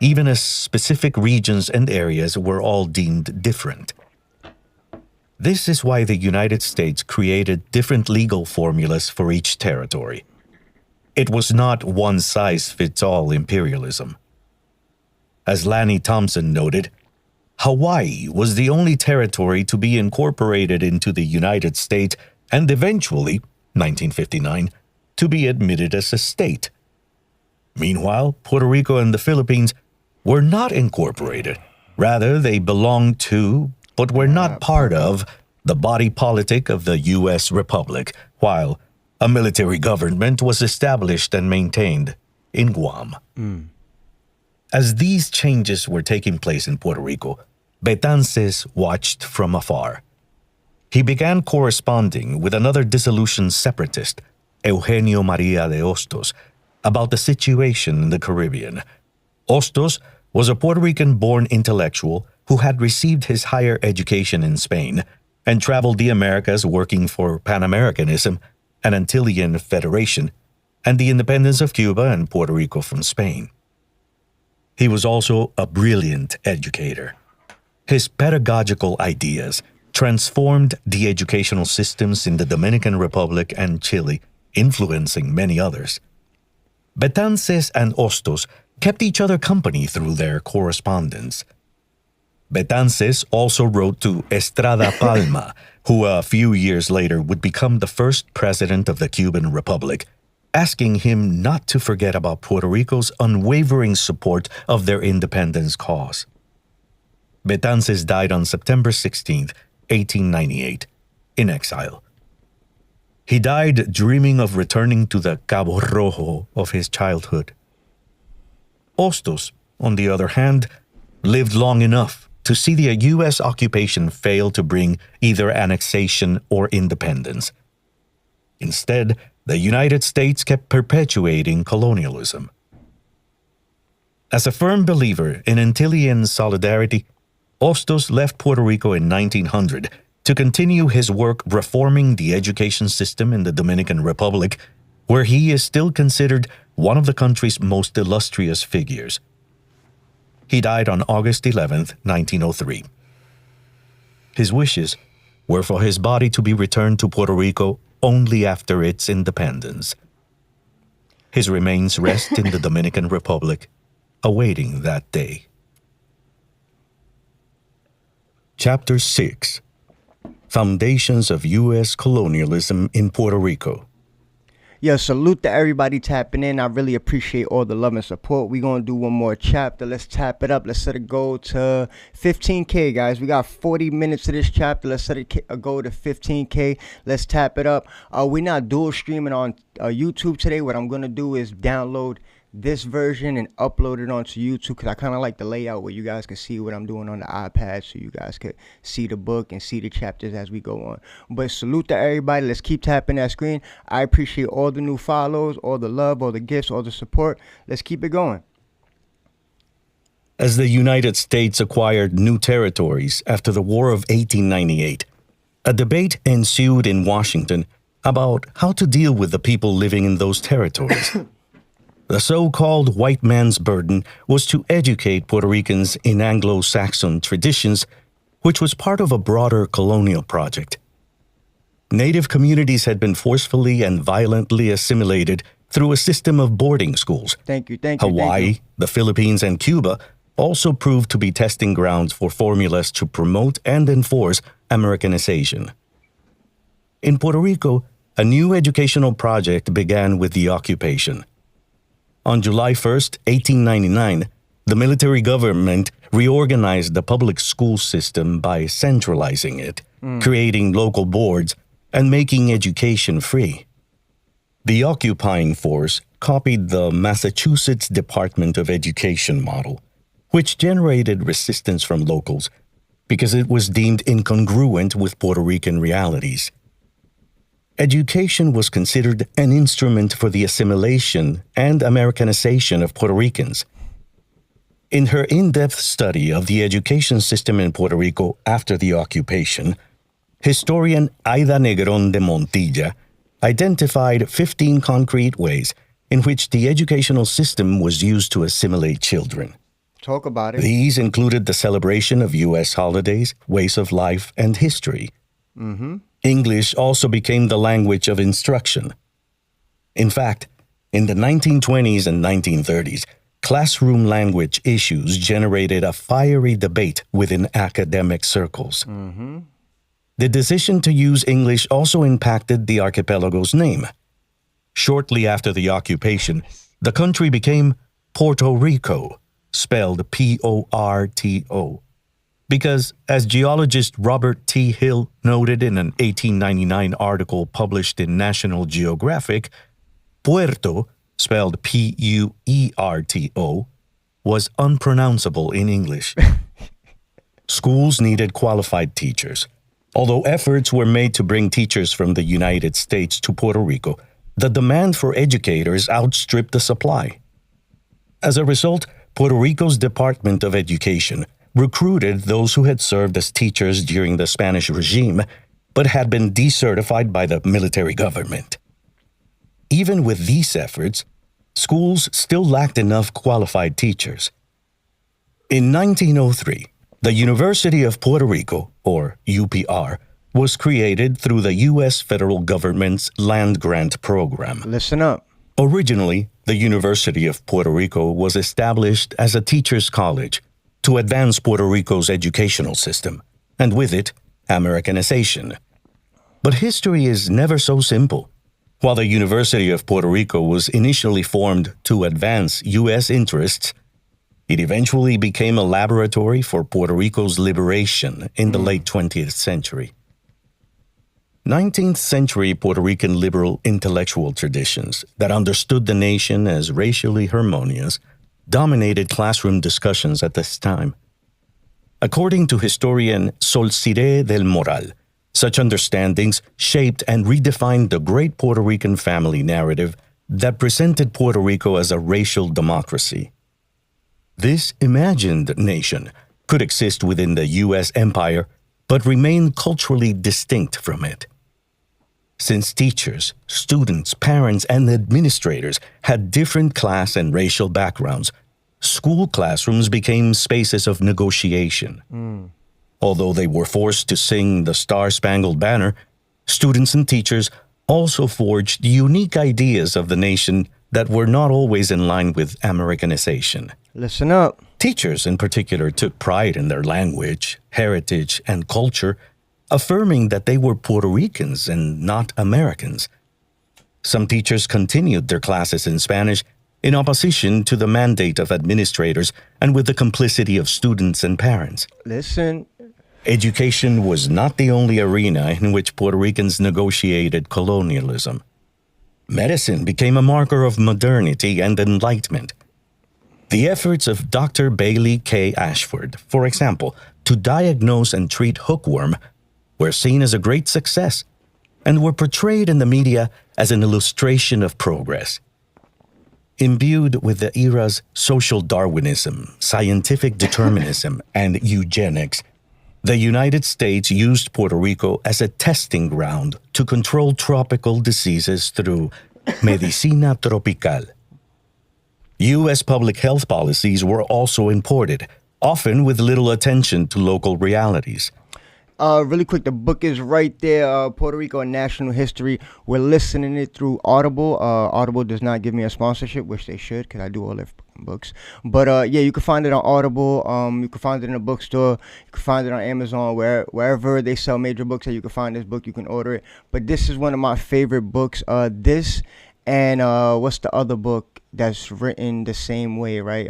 even as specific regions and areas were all deemed different. This is why the United States created different legal formulas for each territory. It was not one-size-fits-all imperialism. As Lanny Thompson noted, Hawaii was the only territory to be incorporated into the United States and eventually, 1959, to be admitted as a state. Meanwhile, Puerto Rico and the Philippines were not incorporated. Rather, they belonged to, but were not part of, the body politic of the U.S. Republic, while a military government was established and maintained in Guam. As these changes were taking place in Puerto Rico, Betances watched from afar. He began corresponding with another disillusioned separatist, Eugenio Maria de Hostos, about the situation in the Caribbean. Hostos was a Puerto Rican-born intellectual who had received his higher education in Spain and traveled the Americas working for Pan-Americanism, an Antillean federation, and the independence of Cuba and Puerto Rico from Spain. He was also a brilliant educator. His pedagogical ideas transformed the educational systems in the Dominican Republic and Chile, influencing many others. Betances and Hostos kept each other company through their correspondence. Betances also wrote to Estrada Palma, who a few years later would become the first president of the Cuban Republic, asking him not to forget about Puerto Rico's unwavering support of their independence cause. Betances died on September 16, 1898, in exile. He died dreaming of returning to the Cabo Rojo of his childhood. Hostos, on the other hand, lived long enough to see the U.S. occupation fail to bring either annexation or independence. Instead, the United States kept perpetuating colonialism. As a firm believer in Antillean solidarity, Hostos left Puerto Rico in 1900 to continue his work reforming the education system in the Dominican Republic, where he is still considered one of the country's most illustrious figures. He died on August 11, 1903. His wishes were for his body to be returned to Puerto Rico only after its independence. His remains rest in the Dominican Republic, awaiting that day. Chapter 6: Foundations of U.S. Colonialism in Puerto Rico. Yo, salute to everybody tapping in. I really appreciate all the love and support. We're going to do one more chapter. Let's tap it up. Let's set a goal to 15K, guys. We got 40 minutes to this chapter. Let's set a goal to 15K. Let's tap it up. We're not dual streaming on YouTube today. What I'm going to do is download this version and upload it onto YouTube, because I kind of like the layout where you guys can see what I'm doing on the iPad, so you guys could see the book and see the chapters as we go on. But salute to everybody. Let's keep tapping that screen. I appreciate all the new follows, all the love, all the gifts, all the support. Let's keep it going. As the United States acquired new territories after the War of 1898, a debate ensued in Washington about how to deal with the people living in those territories. The so-called white man's burden was to educate Puerto Ricans in Anglo-Saxon traditions, which was part of a broader colonial project. Native communities had been forcefully and violently assimilated through a system of boarding schools. Thank you. Hawaii, the Philippines, and Cuba also proved to be testing grounds for formulas to promote and enforce Americanization. In Puerto Rico, a new educational project began with the occupation. On July 1, 1899, the military government reorganized the public school system by centralizing it, creating local boards, and making education free. The occupying force copied the Massachusetts Department of Education model, which generated resistance from locals because it was deemed incongruent with Puerto Rican realities. Education was considered an instrument for the assimilation and Americanization of Puerto Ricans. In her in-depth study of the education system in Puerto Rico after the occupation, historian Aida Negrón de Montilla identified 15 concrete ways in which the educational system was used to assimilate children. Talk about it. These included the celebration of U.S. holidays, ways of life, and history. English also became the language of instruction. In fact, in the 1920s and 1930s, classroom language issues generated a fiery debate within academic circles. The decision to use English also impacted the archipelago's name. Shortly after the occupation, the country became Puerto Rico, spelled P-O-R-T-O. Because, as geologist Robert T. Hill noted in an 1899 article published in National Geographic, Puerto, spelled P-U-E-R-T-O, was unpronounceable in English. Schools needed qualified teachers. Although efforts were made to bring teachers from the United States to Puerto Rico, the demand for educators outstripped the supply. As a result, Puerto Rico's Department of Education recruited those who had served as teachers during the Spanish regime, but had been decertified by the military government. Even with these efforts, schools still lacked enough qualified teachers. In 1903, the University of Puerto Rico, or UPR, was created through the U.S. federal government's land grant program. Listen up. Originally, the University of Puerto Rico was established as a teachers' college to advance Puerto Rico's educational system, and with it, Americanization. But history is never so simple. While the University of Puerto Rico was initially formed to advance U.S. interests, it eventually became a laboratory for Puerto Rico's liberation in the late 20th century. 19th century Puerto Rican liberal intellectual traditions that understood the nation as racially harmonious dominated classroom discussions at this time. According to historian Solciré del Moral, such understandings shaped and redefined the great Puerto Rican family narrative that presented Puerto Rico as a racial democracy. This imagined nation could exist within the U.S. empire, but remain culturally distinct from it. Since teachers, students, parents, and administrators had different class and racial backgrounds, school classrooms became spaces of negotiation. Although they were forced to sing the Star-Spangled Banner, students and teachers also forged unique ideas of the nation that were not always in line with Americanization. Listen up. Teachers, in particular, took pride in their language, heritage, and culture, affirming that they were Puerto Ricans and not Americans. Some teachers continued their classes in Spanish in opposition to the mandate of administrators and with the complicity of students and parents. Listen. Education was not the only arena in which Puerto Ricans negotiated colonialism. Medicine became a marker of modernity and enlightenment. The efforts of Dr. Bailey K. Ashford, for example, to diagnose and treat hookworm were seen as a great success and were portrayed in the media as an illustration of progress. Imbued with the era's social Darwinism, scientific determinism, and eugenics, the United States used Puerto Rico as a testing ground to control tropical diseases through medicina tropical. U.S. public health policies were also imported, often with little attention to local realities. Really quick, the book is right there, Puerto Rico and National History. We're listening it through Audible. Audible does not give me a sponsorship, which they should, because I do all their books. But yeah, you can find it on Audible. You can find it in a bookstore. You can find it on Amazon, wherever they sell major books that you can find this book, you can order it. But this is one of my favorite books. This and what's the other book that's written the same way, right?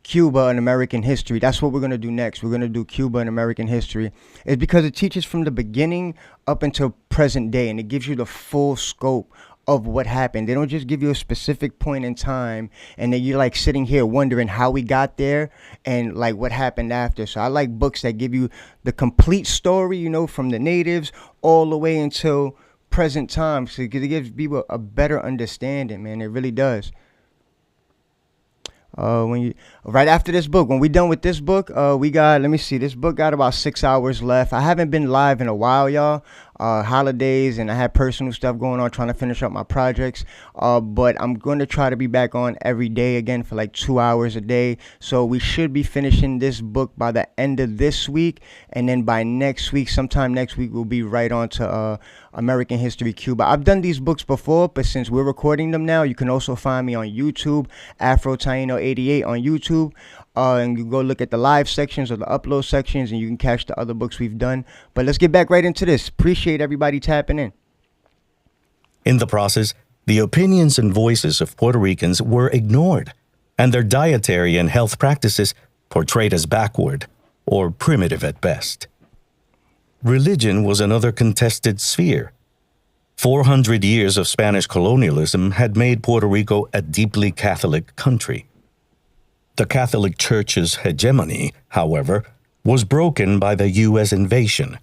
Cuba and American history. That's what we're going to do next. We're going to do Cuba and American history. It's because it teaches from the beginning up until present day, and it gives you the full scope of what happened. They don't just give you a specific point in time and then you're like sitting here wondering how we got there and like what happened after. So I like books that give you the complete story, you know, from the natives all the way until present time. So it gives people a better understanding, man. It really does. Right after this book, when we're done with this book, we got, let me see, this book got about 6 hours left. I haven't been live in a while, y'all. Holidays, and I had personal stuff going on trying to finish up my projects. But I'm going to try to be back on every day again for like 2 hours a day. So we should be finishing this book by the end of this week. And then by next week, sometime next week, we'll be right on to American History Cuba. I've done these books before, but since we're recording them now, you can also find me on YouTube, Afro Taino 88 on YouTube. And you go look at the live sections or the upload sections, and you can catch the other books we've done. But let's get back right into this. Appreciate everybody tapping in. In the process, the opinions and voices of Puerto Ricans were ignored, and their dietary and health practices portrayed as backward or primitive at best. Religion was another contested sphere. 400 years of Spanish colonialism had made Puerto Rico a deeply Catholic country. The Catholic Church's hegemony, however, was broken by the U.S. invasion.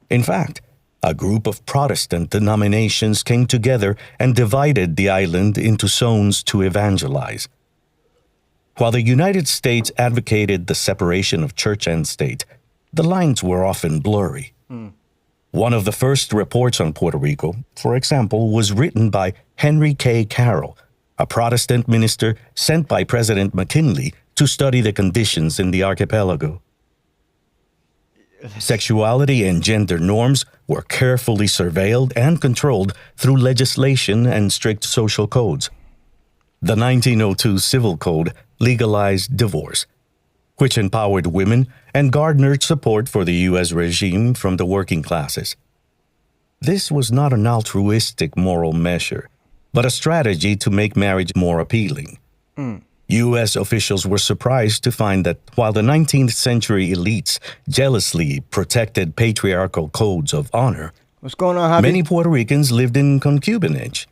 In fact, a group of Protestant denominations came together and divided the island into zones to evangelize. While the United States advocated the separation of church and state, the lines were often blurry. One of the first reports on Puerto Rico, for example, was written by Henry K. Carroll, a Protestant minister sent by President McKinley to study the conditions in the archipelago. Sexuality and gender norms were carefully surveilled and controlled through legislation and strict social codes. The 1902 Civil Code legalized divorce, which empowered women and garnered support for the U.S. regime from the working classes. This was not an altruistic moral measure, but a strategy to make marriage more appealing. U.S. officials were surprised to find that while the 19th century elites jealously protected patriarchal codes of honor, What's going on, Javi? many Puerto Ricans lived in concubinage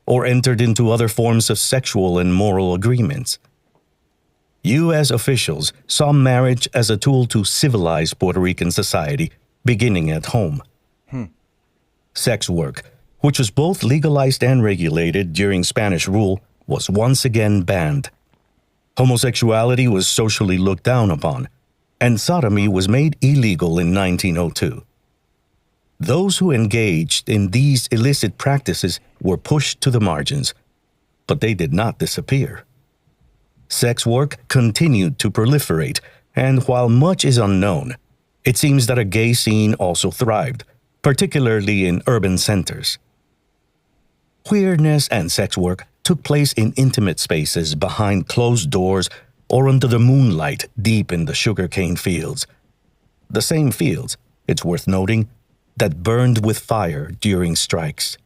or entered into other forms of sexual and moral agreements. U.S. officials saw marriage as a tool to civilize Puerto Rican society, beginning at home. Sex work, which was both legalized and regulated during Spanish rule, was once again banned. Homosexuality was socially looked down upon, and sodomy was made illegal in 1902. Those who engaged in these illicit practices were pushed to the margins, but they did not disappear. Sex work continued to proliferate, and while much is unknown, it seems that a gay scene also thrived, particularly in urban centers. Queerness and sex work took place in intimate spaces behind closed doors or under the moonlight deep in the sugarcane fields. The same fields, it's worth noting, that burned with fire during strikes.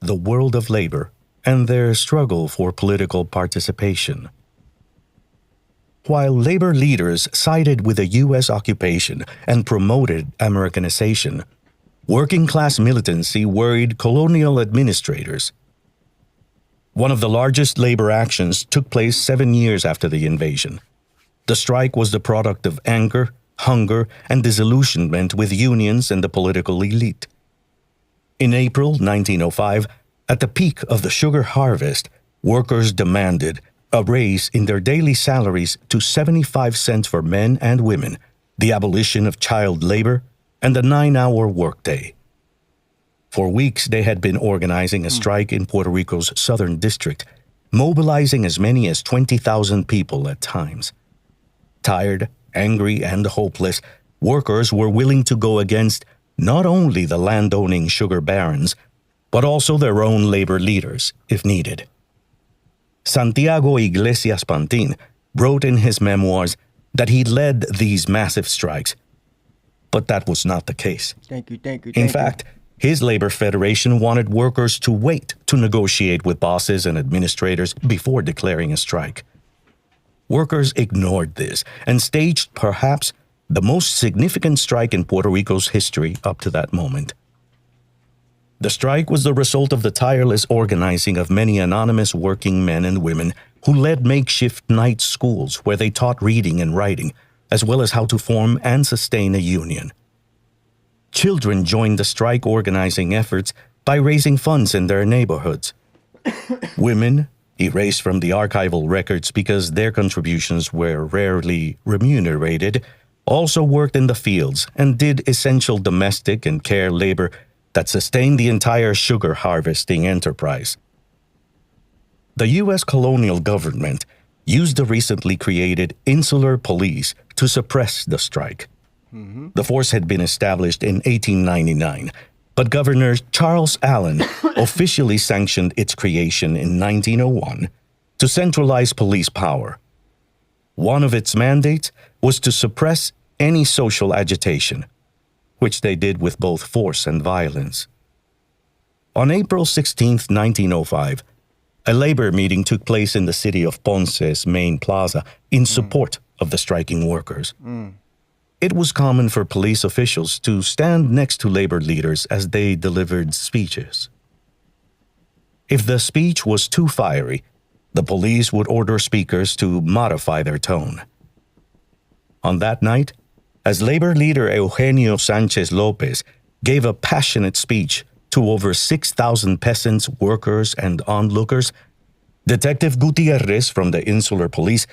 The world of labor and their struggle for political participation. While labor leaders sided with the U.S. occupation and promoted Americanization, working-class militancy worried colonial administrators. One of the largest labor actions took place 7 years after the invasion. The strike was the product of anger, hunger, and disillusionment with unions and the political elite. In April 1905, at the peak of the sugar harvest, workers demanded a raise in their daily salaries to 75 cents for men and women, the abolition of child labor, and the 9-hour workday. For weeks, they had been organizing a strike in Puerto Rico's southern district, mobilizing as many as 20,000 people at times. Tired, angry, and hopeless, workers were willing to go against not only the landowning sugar barons, but also their own labor leaders, if needed. Santiago Iglesias Pantin wrote in his memoirs that he led these massive strikes, but that was not the case. Thank you. In fact, his labor federation wanted workers to wait to negotiate with bosses and administrators before declaring a strike. Workers ignored this and staged perhaps the most significant strike in Puerto Rico's history up to that moment. The strike was the result of the tireless organizing of many anonymous working men and women who led makeshift night schools where they taught reading and writing, as well as how to form and sustain a union. Children joined the strike organizing efforts by raising funds in their neighborhoods. Women, erased from the archival records because their contributions were rarely remunerated, also worked in the fields and did essential domestic and care labor that sustained the entire sugar harvesting enterprise. The U.S. colonial government used the recently created Insular Police to suppress the strike. The force had been established in 1899, but Governor Charles Allen officially sanctioned its creation in 1901 to centralize police power. One of its mandates was to suppress any social agitation, which they did with both force and violence. On April 16, 1905, a labor meeting took place in the city of Ponce's main plaza in support of the striking workers. It was common for police officials to stand next to labor leaders as they delivered speeches. If the speech was too fiery, the police would order speakers to modify their tone. On that night, as labor leader Eugenio Sanchez Lopez gave a passionate speech to over 6,000 peasants, workers, and onlookers, Detective Gutierrez from the Insular Police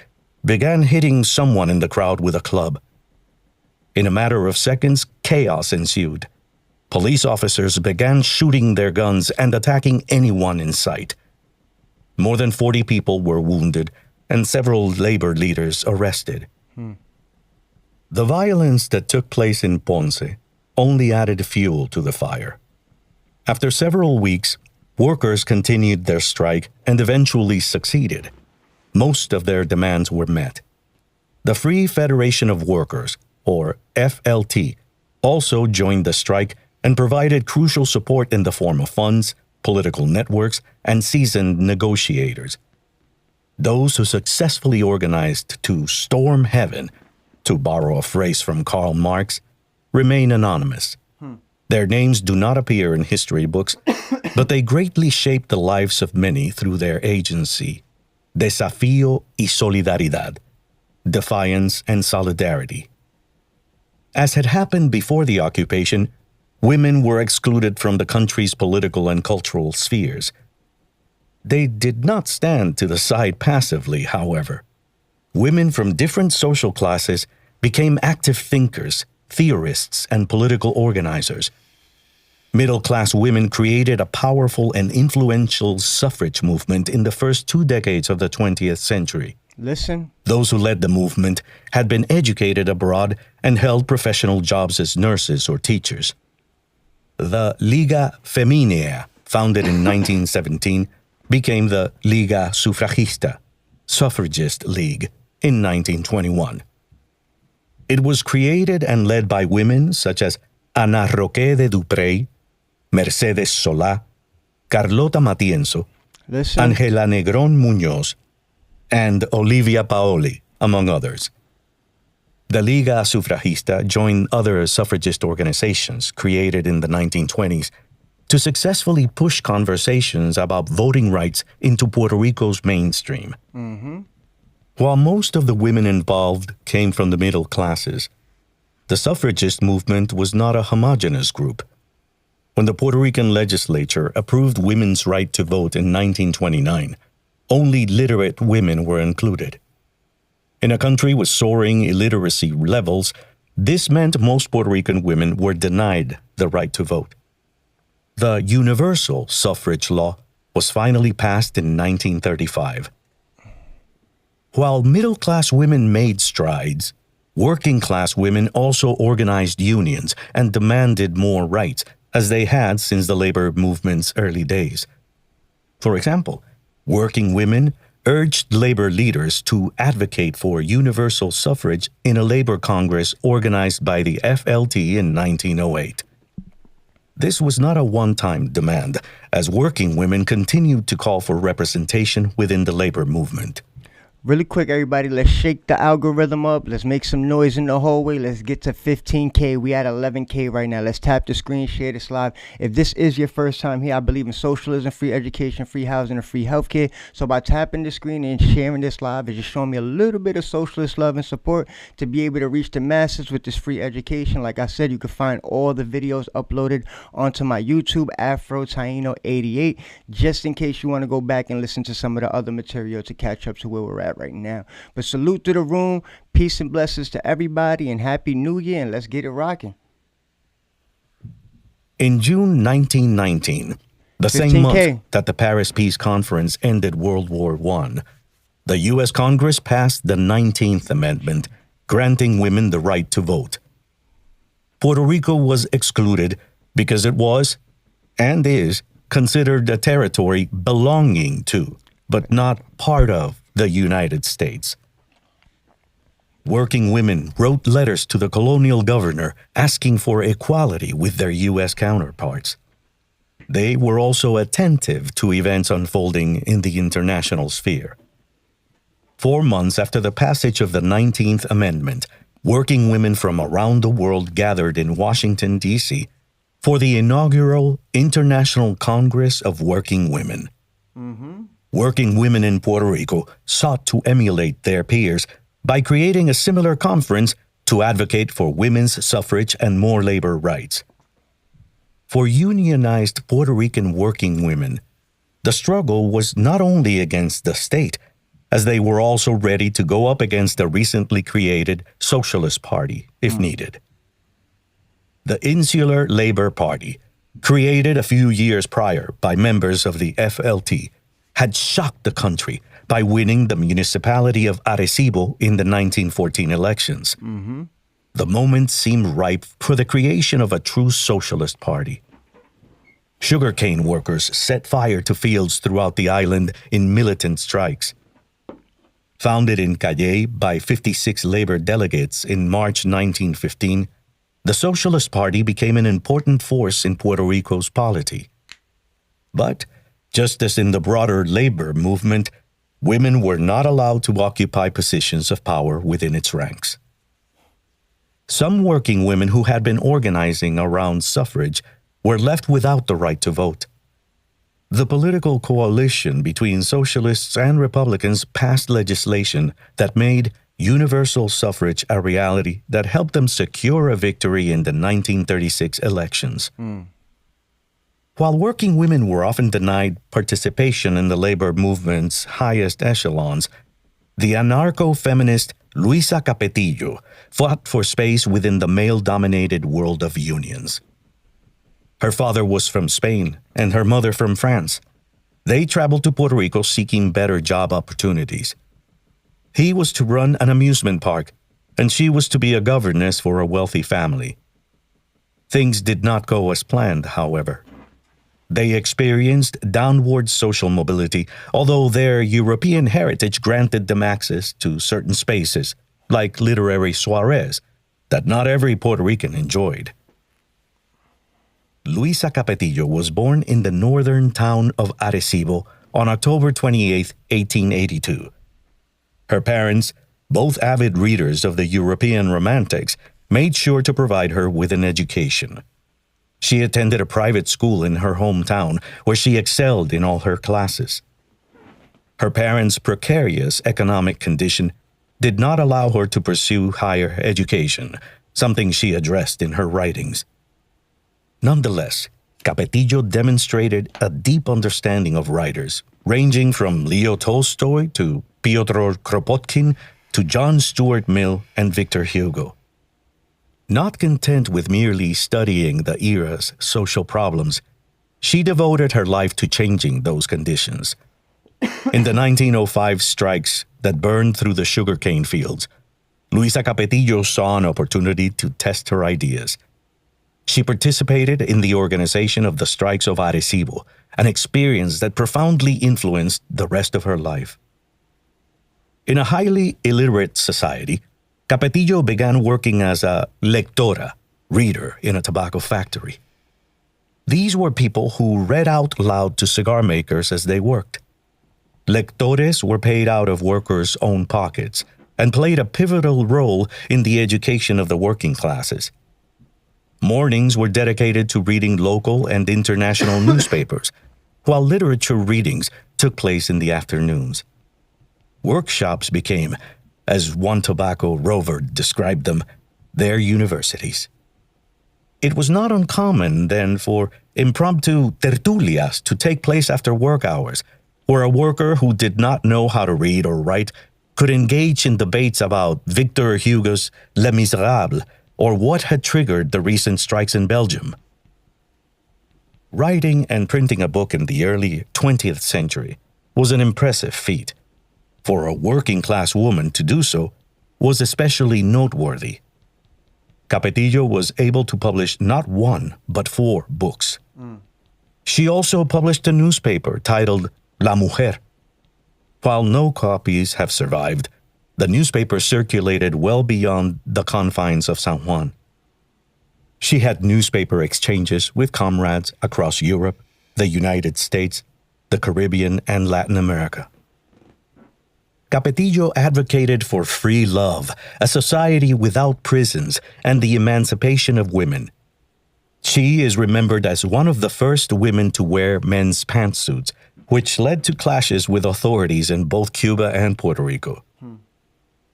began hitting someone in the crowd with a club. In a matter of seconds, chaos ensued. Police officers began shooting their guns and attacking anyone in sight. More than 40 people were wounded and several labor leaders arrested. The violence that took place in Ponce only added fuel to the fire. After several weeks, workers continued their strike and eventually succeeded. Most of their demands were met. The Free Federation of Workers, or FLT, also joined the strike and provided crucial support in the form of funds, political networks, and seasoned negotiators. Those who successfully organized to storm heaven, to borrow a phrase from Karl Marx, remain anonymous. Their names do not appear in history books, but they greatly shaped the lives of many through their agency. Desafío y solidaridad, defiance and solidarity. As had happened before the occupation, women were excluded from the country's political and cultural spheres. They did not stand to the side passively, however. Women from different social classes became active thinkers, theorists, and political organizers. Middle-class women created a powerful and influential suffrage movement in the first 2 decades of the 20th century. Listen. Those who led the movement had been educated abroad and held professional jobs as nurses or teachers. The Liga Feminea, founded in 1917, became the Liga Sufragista, Suffragist League, in 1921. It was created and led by women such as Ana Roque de Duprey, Mercedes Solá, Carlota Matienzo, Angela Negrón Muñoz, and Olivia Paoli, among others. The Liga Sufragista joined other suffragist organizations created in the 1920s to successfully push conversations about voting rights into Puerto Rico's mainstream. While most of the women involved came from the middle classes, the suffragist movement was not a homogeneous group. When the Puerto Rican legislature approved women's right to vote in 1929, only literate women were included. In a country with soaring illiteracy levels, this meant most Puerto Rican women were denied the right to vote. The universal suffrage law was finally passed in 1935. While middle-class women made strides, working-class women also organized unions and demanded more rights, as they had since the labor movement's early days. For example, working women urged labor leaders to advocate for universal suffrage in a labor congress organized by the FLT in 1908. This was not a one-time demand, as working women continued to call for representation within the labor movement. Really quick, everybody, let's shake the algorithm up. Let's make some noise in the hallway. Let's get to 15K. We at 11K right now. Let's tap the screen, share this live. If this is your first time here, I believe in socialism, free education, free housing, and free healthcare. So by tapping the screen and sharing this live, it's just showing me a little bit of socialist love and support to be able to reach the masses with this free education. Like I said, you can find all the videos uploaded onto my YouTube, Afro Taino 88, just in case you want to go back and listen to some of the other material to catch up to where we're at right now. But salute to the room, peace and blessings to everybody, and happy new year, and let's get it rocking. In June 1919, the 15K. same month that the Paris Peace Conference ended World War I, the U.S. Congress passed the 19th Amendment, granting women the right to vote. Puerto Rico was excluded because it was, and is, considered a territory belonging to, but not part of, the United States. Working women wrote letters to the colonial governor asking for equality with their U.S. counterparts. They were also attentive to events unfolding in the international sphere. 4 months after the passage of the 19th Amendment, working women from around the world gathered in Washington, D.C. for the inaugural International Congress of Working Women. Working women in Puerto Rico sought to emulate their peers by creating a similar conference to advocate for women's suffrage and more labor rights. For unionized Puerto Rican working women, the struggle was not only against the state, as they were also ready to go up against the recently created Socialist Party, if needed. The Insular Labor Party, created a few years prior by members of the FLT, had shocked the country by winning the municipality of Arecibo in the 1914 elections. The moment seemed ripe for the creation of a true socialist party. Sugarcane workers set fire to fields throughout the island in militant strikes. Founded in Calley by 56 labor delegates in March 1915, the Socialist Party became an important force in Puerto Rico's polity. But just as in the broader labor movement, women were not allowed to occupy positions of power within its ranks. Some working women who had been organizing around suffrage were left without the right to vote. The political coalition between socialists and Republicans passed legislation that made universal suffrage a reality that helped them secure a victory in the 1936 elections. While working women were often denied participation in the labor movement's highest echelons, the anarcho-feminist Luisa Capetillo fought for space within the male-dominated world of unions. Her father was from Spain and her mother from France. They traveled to Puerto Rico seeking better job opportunities. He was to run an amusement park, and she was to be a governess for a wealthy family. Things did not go as planned, however. They experienced downward social mobility, although their European heritage granted them access to certain spaces, like literary soirees, that not every Puerto Rican enjoyed. Luisa Capetillo was born in the northern town of Arecibo on October 28, 1882. Her parents, both avid readers of the European Romantics, made sure to provide her with an education. She attended a private school in her hometown where she excelled in all her classes. Her parents' precarious economic condition did not allow her to pursue higher education, something she addressed in her writings. Nonetheless, Capetillo demonstrated a deep understanding of writers, ranging from Leo Tolstoy to Fyodor Kropotkin to John Stuart Mill and Victor Hugo. Not content with merely studying the era's social problems, She devoted her life to changing those conditions. In the 1905 strikes that burned through the sugarcane fields, Luisa Capetillo saw an opportunity to test her ideas. She participated in the organization of the strikes of Arecibo, an experience that profoundly influenced the rest of her life. In a highly illiterate society, Capetillo began working as a lectora, reader, in a tobacco factory. These were people who read out loud to cigar makers as they worked. Lectores were paid out of workers' own pockets and played a pivotal role in the education of the working classes. Mornings were dedicated to reading local and international newspapers, while literature readings took place in the afternoons. Workshops became, as one tobacco rover described them, their universities. It was not uncommon then for impromptu tertulias to take place after work hours, where a worker who did not know how to read or write could engage in debates about Victor Hugo's Les Miserables or what had triggered the recent strikes in Belgium. Writing and printing a book in the early 20th century was an impressive feat. For a working-class woman to do so was especially noteworthy. Capetillo was able to publish not one, but 4 books. She also published a newspaper titled La Mujer. While no copies have survived, the newspaper circulated well beyond the confines of San Juan. She had newspaper exchanges with comrades across Europe, the United States, the Caribbean, and Latin America. Capetillo advocated for free love, a society without prisons, and the emancipation of women. She is remembered as one of the first women to wear men's pantsuits, which led to clashes with authorities in both Cuba and Puerto Rico.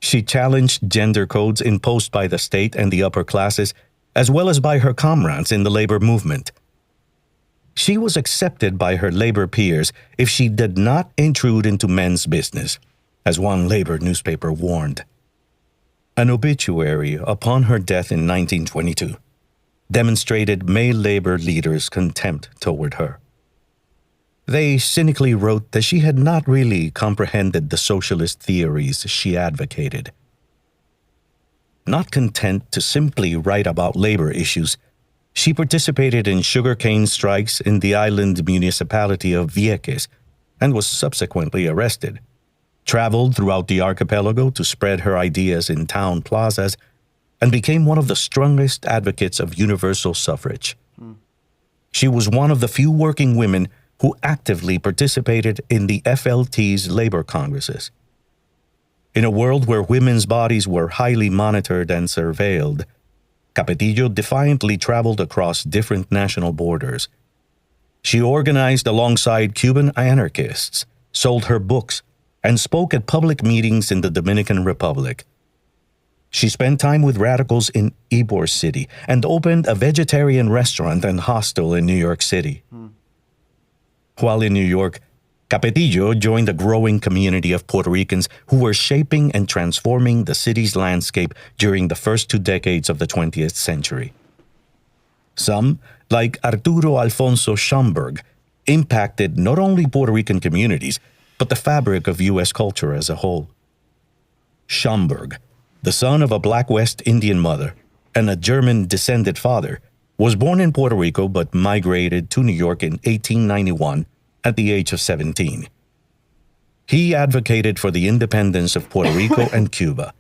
She challenged gender codes imposed by the state and the upper classes, as well as by her comrades in the labor movement. She was accepted by her labor peers if she did not intrude into men's business, as one labor newspaper warned. An obituary upon her death in 1922 demonstrated male labor leaders' contempt toward her. They cynically wrote that she had not really comprehended the socialist theories she advocated. Not content to simply write about labor issues, she participated in sugarcane strikes in the island municipality of Vieques and was subsequently arrested, traveled throughout the archipelago to spread her ideas in town plazas, and became one of the strongest advocates of universal suffrage. She was one of the few working women who actively participated in the FLT's labor congresses. In a world where women's bodies were highly monitored and surveilled, Capetillo defiantly traveled across different national borders. She organized alongside Cuban anarchists, sold her books, and spoke at public meetings in the Dominican Republic. She spent time with radicals in Ybor City and opened a vegetarian restaurant and hostel in New York City. While in New York, Capetillo joined a growing community of Puerto Ricans who were shaping and transforming the city's landscape during the first 2 decades of the 20th century. Some, like Arturo Alfonso Schomburg, impacted not only Puerto Rican communities, but the fabric of U.S. culture as a whole. Schomburg, the son of a Black West Indian mother and a German-descended father, was born in Puerto Rico but migrated to New York in 1891 at the age of 17. He advocated for the independence of Puerto Rico and Cuba,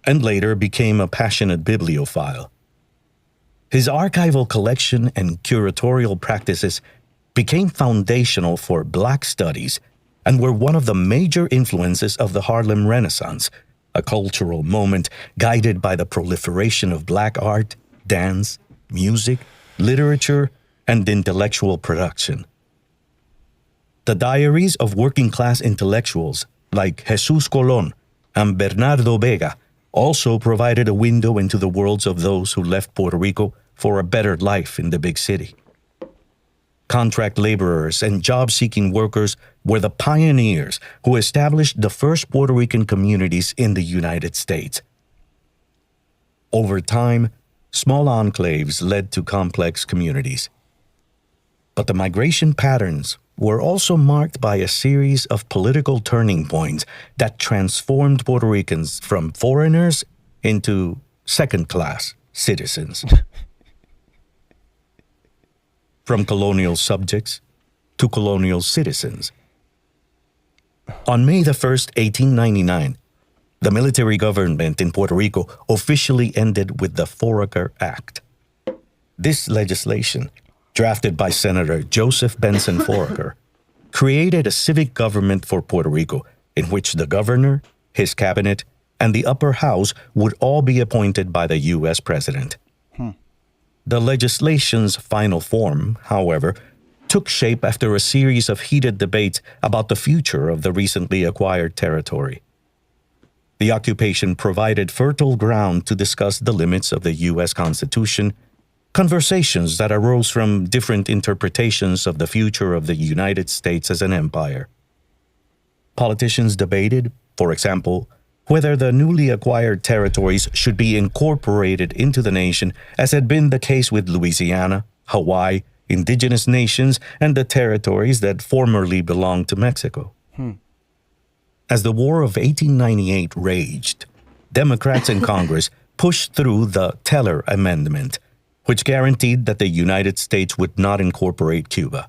and later became a passionate bibliophile. His archival collection and curatorial practices became foundational for Black studies and were one of the major influences of the Harlem Renaissance, a cultural moment guided by the proliferation of Black art, dance, music, literature, and intellectual production. The diaries of working-class intellectuals like Jesus Colón and Bernardo Vega also provided a window into the worlds of those who left Puerto Rico for a better life in the big city. Contract laborers and job-seeking workers were the pioneers who established the first Puerto Rican communities in the United States. Over time, small enclaves led to complex communities. But the migration patterns were also marked by a series of political turning points that transformed Puerto Ricans from foreigners into second-class citizens. From colonial subjects to colonial citizens. On May the 1st, 1899, the military government in Puerto Rico officially ended with the Foraker Act. This legislation, drafted by Senator Joseph Benson Foraker, created a civic government for Puerto Rico in which the governor, his cabinet, and the upper house would all be appointed by the U.S. president. The legislation's final form, however, took shape after a series of heated debates about the future of the recently acquired territory. The occupation provided fertile ground to discuss the limits of the U.S. Constitution, conversations that arose from different interpretations of the future of the United States as an empire. Politicians debated, for example, whether the newly acquired territories should be incorporated into the nation, as had been the case with Louisiana, Hawaii, indigenous nations, and the territories that formerly belonged to Mexico. As the War of 1898 raged, Democrats in Congress pushed through the Teller Amendment, which guaranteed that the United States would not incorporate Cuba.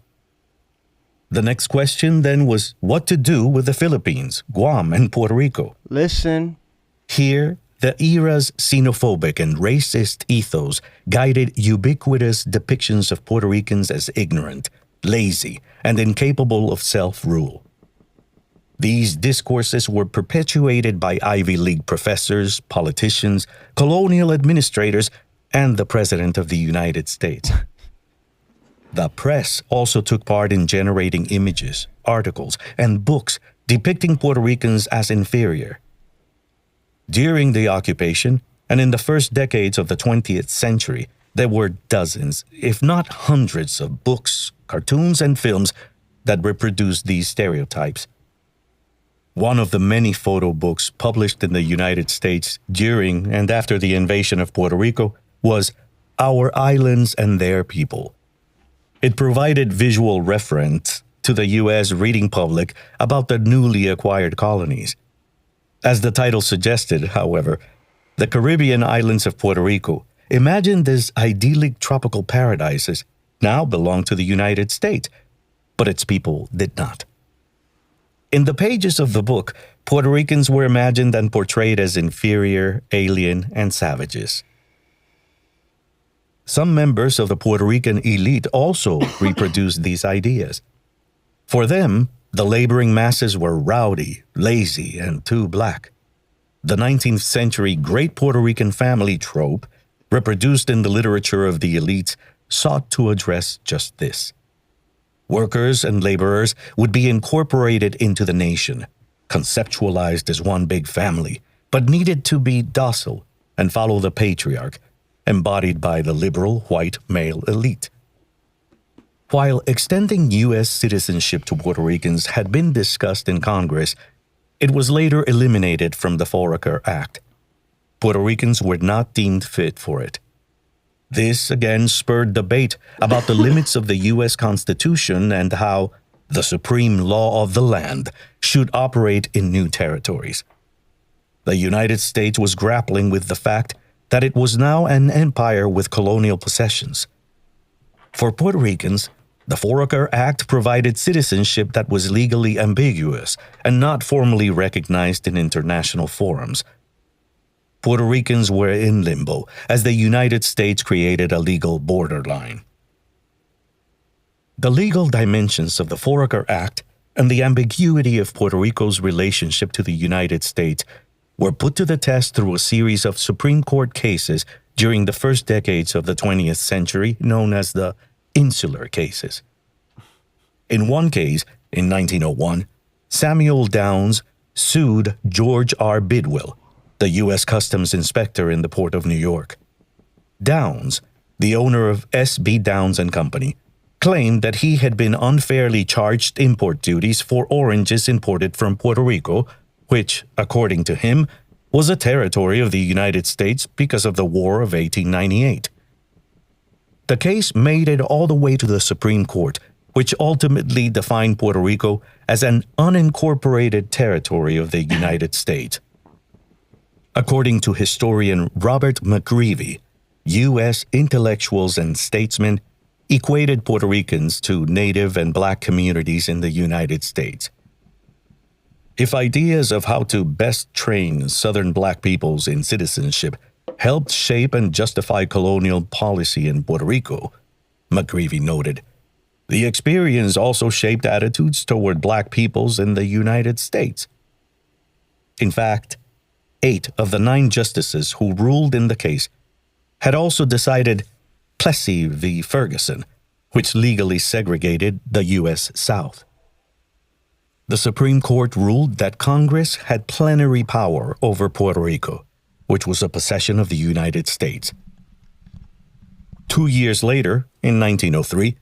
The next question then was what to do with the Philippines, Guam, and Puerto Rico. Listen. Here, the era's xenophobic and racist ethos guided ubiquitous depictions of Puerto Ricans as ignorant, lazy, and incapable of self-rule. These discourses were perpetuated by Ivy League professors, politicians, colonial administrators, and the President of the United States. The press also took part in generating images, articles, and books depicting Puerto Ricans as inferior. During the occupation, and in the first decades of the 20th century, there were dozens, if not hundreds, of books, cartoons, and films that reproduced these stereotypes. One of the many photo books published in the United States during and after the invasion of Puerto Rico was Our Islands and Their People. It provided visual reference to the U.S. reading public about the newly acquired colonies. As the title suggested, however, the Caribbean islands of Puerto Rico, imagined as idyllic tropical paradises, now belong to the United States, but its people did not. In the pages of the book, Puerto Ricans were imagined and portrayed as inferior, alien, and savages. Some members of the Puerto Rican elite also reproduced these ideas. For them, the laboring masses were rowdy, lazy, and too black. The 19th century Great Puerto Rican Family trope, reproduced in the literature of the elites, sought to address just this. Workers and laborers would be incorporated into the nation, conceptualized as one big family, but needed to be docile and follow the patriarch, embodied by the liberal white male elite. While extending U.S. citizenship to Puerto Ricans had been discussed in Congress, it was later eliminated from the Foraker Act. Puerto Ricans were not deemed fit for it. This again spurred debate about the limits of the U.S. Constitution and how the supreme law of the land should operate in new territories. The United States was grappling with the fact that it was now an empire with colonial possessions. For Puerto Ricans, the Foraker Act provided citizenship that was legally ambiguous and not formally recognized in international forums. Puerto Ricans were in limbo as the United States created a legal borderline. The legal dimensions of the Foraker Act and the ambiguity of Puerto Rico's relationship to the United States were put to the test through a series of Supreme Court cases during the first decades of the 20th century known as the Insular cases. In one case, in 1901, Samuel Downs sued George R. Bidwell, the U.S. Customs Inspector in the Port of New York. Downs, the owner of S.B. Downs and Company, claimed that he had been unfairly charged import duties for oranges imported from Puerto Rico, which, according to him, was a territory of the United States because of the War of 1898. The case made it all the way to the Supreme Court, which ultimately defined Puerto Rico as an unincorporated territory of the United States. According to historian Robert McGreevy, U.S. intellectuals and statesmen equated Puerto Ricans to Native and Black communities in the United States. If ideas of how to best train Southern Black peoples in citizenship helped shape and justify colonial policy in Puerto Rico, McGreevy noted, the experience also shaped attitudes toward Black peoples in the United States. In fact, 8 of the 9 justices who ruled in the case had also decided Plessy v. Ferguson, which legally segregated the U.S. South. The Supreme Court ruled that Congress had plenary power over Puerto Rico, which was a possession of the United States. 2 years later, in 1903,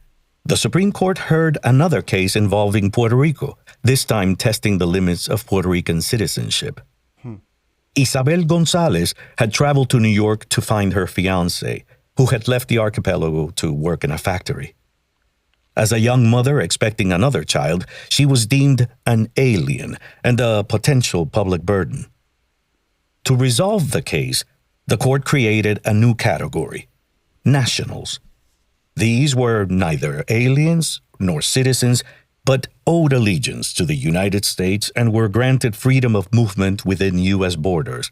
the Supreme Court heard another case involving Puerto Rico, this time testing the limits of Puerto Rican citizenship. Isabel Gonzalez had traveled to New York to find her fiancé, who had left the archipelago to work in a factory. As a young mother expecting another child, she was deemed an alien and a potential public burden. To resolve the case, the court created a new category, nationals. These were neither aliens nor citizens, but owed allegiance to the United States and were granted freedom of movement within U.S. borders.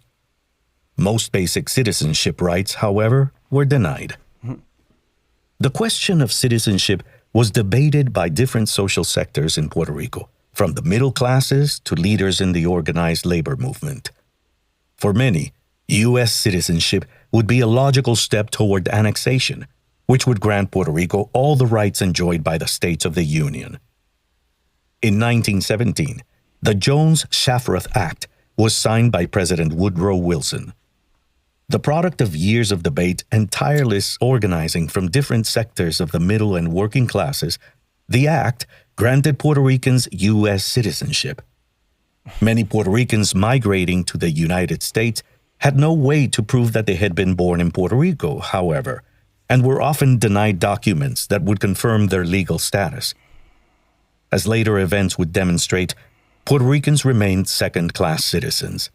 Most basic citizenship rights, however, were denied. The question of citizenship was debated by different social sectors in Puerto Rico, from the middle classes to leaders in the organized labor movement. For many, U.S. citizenship would be a logical step toward annexation, which would grant Puerto Rico all the rights enjoyed by the states of the Union. In 1917, the Jones-Shafroth Act was signed by President Woodrow Wilson. The product of years of debate and tireless organizing from different sectors of the middle and working classes, the act granted Puerto Ricans U.S. citizenship. Many Puerto Ricans migrating to the United States had no way to prove that they had been born in Puerto Rico, however, and were often denied documents that would confirm their legal status. As later events would demonstrate, Puerto Ricans remained second-class citizens.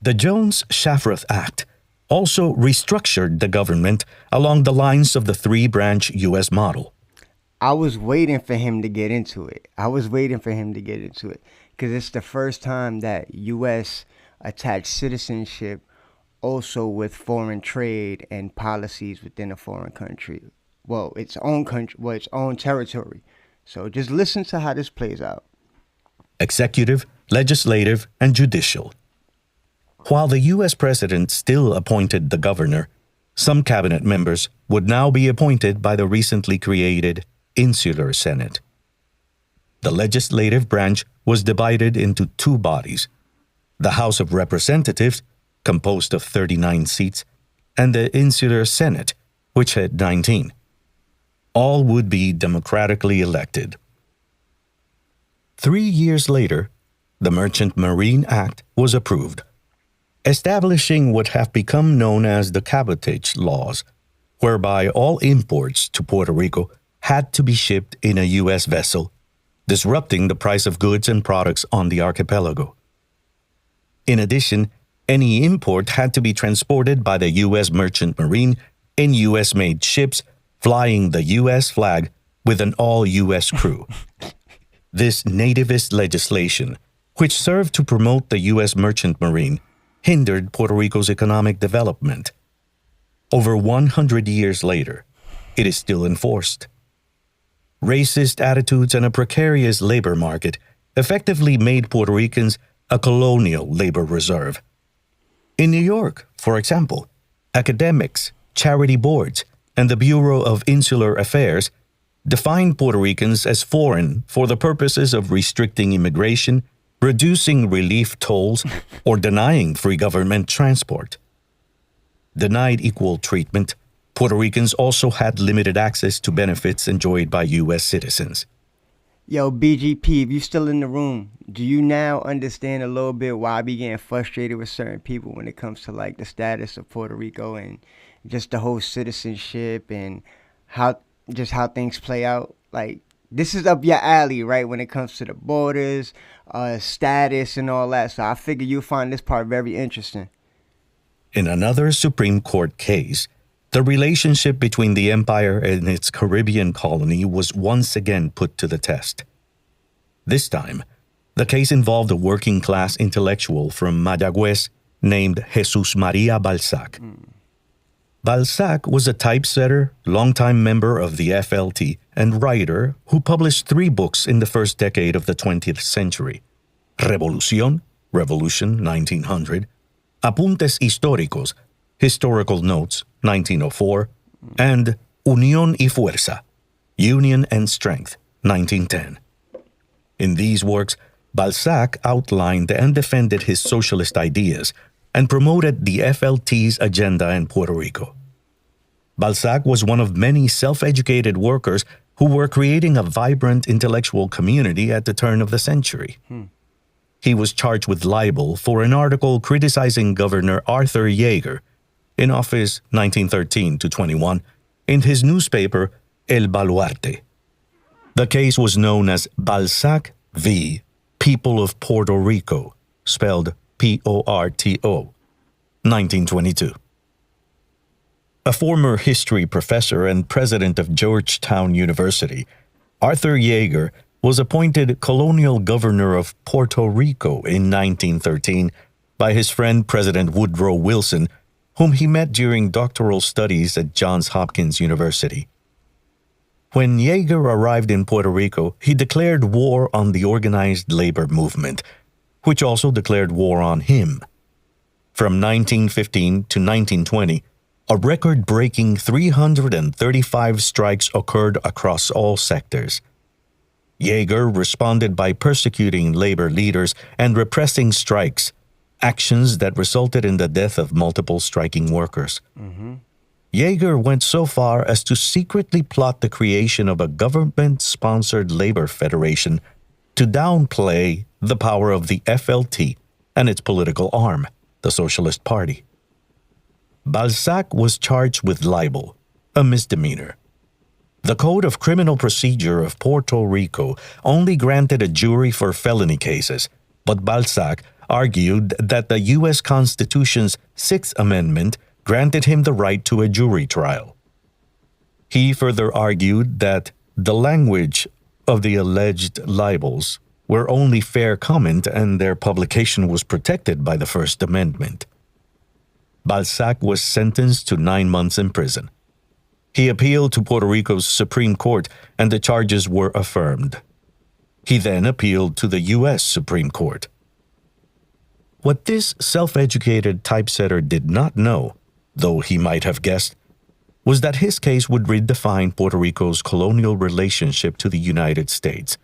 The Jones-Shafroth Act also restructured the government along the lines of the three-branch U.S. model. I was waiting for him to get into it. Because it's the first time that U.S. attached citizenship also with foreign trade and policies within a foreign country. Well, its own country, its own territory. So just listen to how this plays out. Executive, legislative, and judicial. While the U.S. president still appointed the governor, some cabinet members would now be appointed by the recently created Insular Senate. The legislative branch was divided into 2 bodies, the House of Representatives, composed of 39 seats, and the Insular Senate, which had 19. All would be democratically elected. 3 years later, the Merchant Marine Act was approved, establishing what have become known as the cabotage laws, whereby all imports to Puerto Rico had to be shipped in a U.S. vessel, disrupting the price of goods and products on the archipelago. In addition, any import had to be transported by the U.S. Merchant Marine in U.S.-made ships flying the U.S. flag with an all-U.S. crew. This nativist legislation, which served to promote the U.S. Merchant Marine, hindered Puerto Rico's economic development. Over 100 years later, it is still enforced. Racist attitudes and a precarious labor market effectively made Puerto Ricans a colonial labor reserve. In New York, for example, academics, charity boards, and the Bureau of Insular Affairs defined Puerto Ricans as foreign for the purposes of restricting immigration, reducing relief tolls, or denying free government transport. Denied equal treatment, Puerto Ricans also had limited access to benefits enjoyed by U.S. citizens. Yo, BGP, if you still in the room, do you now understand a little bit why I be getting frustrated with certain people when it comes to like the status of Puerto Rico and just the whole citizenship and how things play out. Like, this is up your alley, right? When it comes to the borders, status, and all that. So I figure you'll find this part very interesting. In another Supreme Court case, the relationship between the empire and its Caribbean colony was once again put to the test. This time, the case involved a working-class intellectual from Mayagüez named Jesus Maria Balzac. Balzac was a typesetter, longtime member of the FLT, and writer who published 3 books in the first decade of the 20th century: Revolución, Revolution 1900, Apuntes Históricos, Historical Notes 1904, and Unión y Fuerza, Union and Strength 1910. In these works, Balzac outlined and defended his socialist ideas and promoted the FLT's agenda in Puerto Rico. Balzac was one of many self-educated workers who were creating a vibrant intellectual community at the turn of the century. He was charged with libel for an article criticizing Governor Arthur Yeager, in office 1913 to 21, in his newspaper El Baluarte. The case was known as Balzac v. People of Puerto Rico, spelled Porto, 1922. A former history professor and president of Georgetown University, Arthur Yeager was appointed colonial governor of Puerto Rico in 1913 by his friend President Woodrow Wilson, whom he met during doctoral studies at Johns Hopkins University. When Yeager arrived in Puerto Rico, he declared war on the organized labor movement, which also declared war on him. From 1915 to 1920, a record-breaking 335 strikes occurred across all sectors. Yeager responded by persecuting labor leaders and repressing strikes, actions that resulted in the death of multiple striking workers. Yeager went so far as to secretly plot the creation of a government-sponsored labor federation to downplay the power of the FLT and its political arm, the Socialist Party. Balzac was charged with libel, a misdemeanor. The Code of Criminal Procedure of Puerto Rico only granted a jury for felony cases, but Balzac argued that the U.S. Constitution's Sixth Amendment granted him the right to a jury trial. He further argued that the language of the alleged libels were only fair comment and their publication was protected by the First Amendment. Balzac was sentenced to 9 months in prison. He appealed to Puerto Rico's Supreme Court and the charges were affirmed. He then appealed to the U.S. Supreme Court. What this self-educated typesetter did not know, though he might have guessed, was that his case would redefine Puerto Rico's colonial relationship to the United States.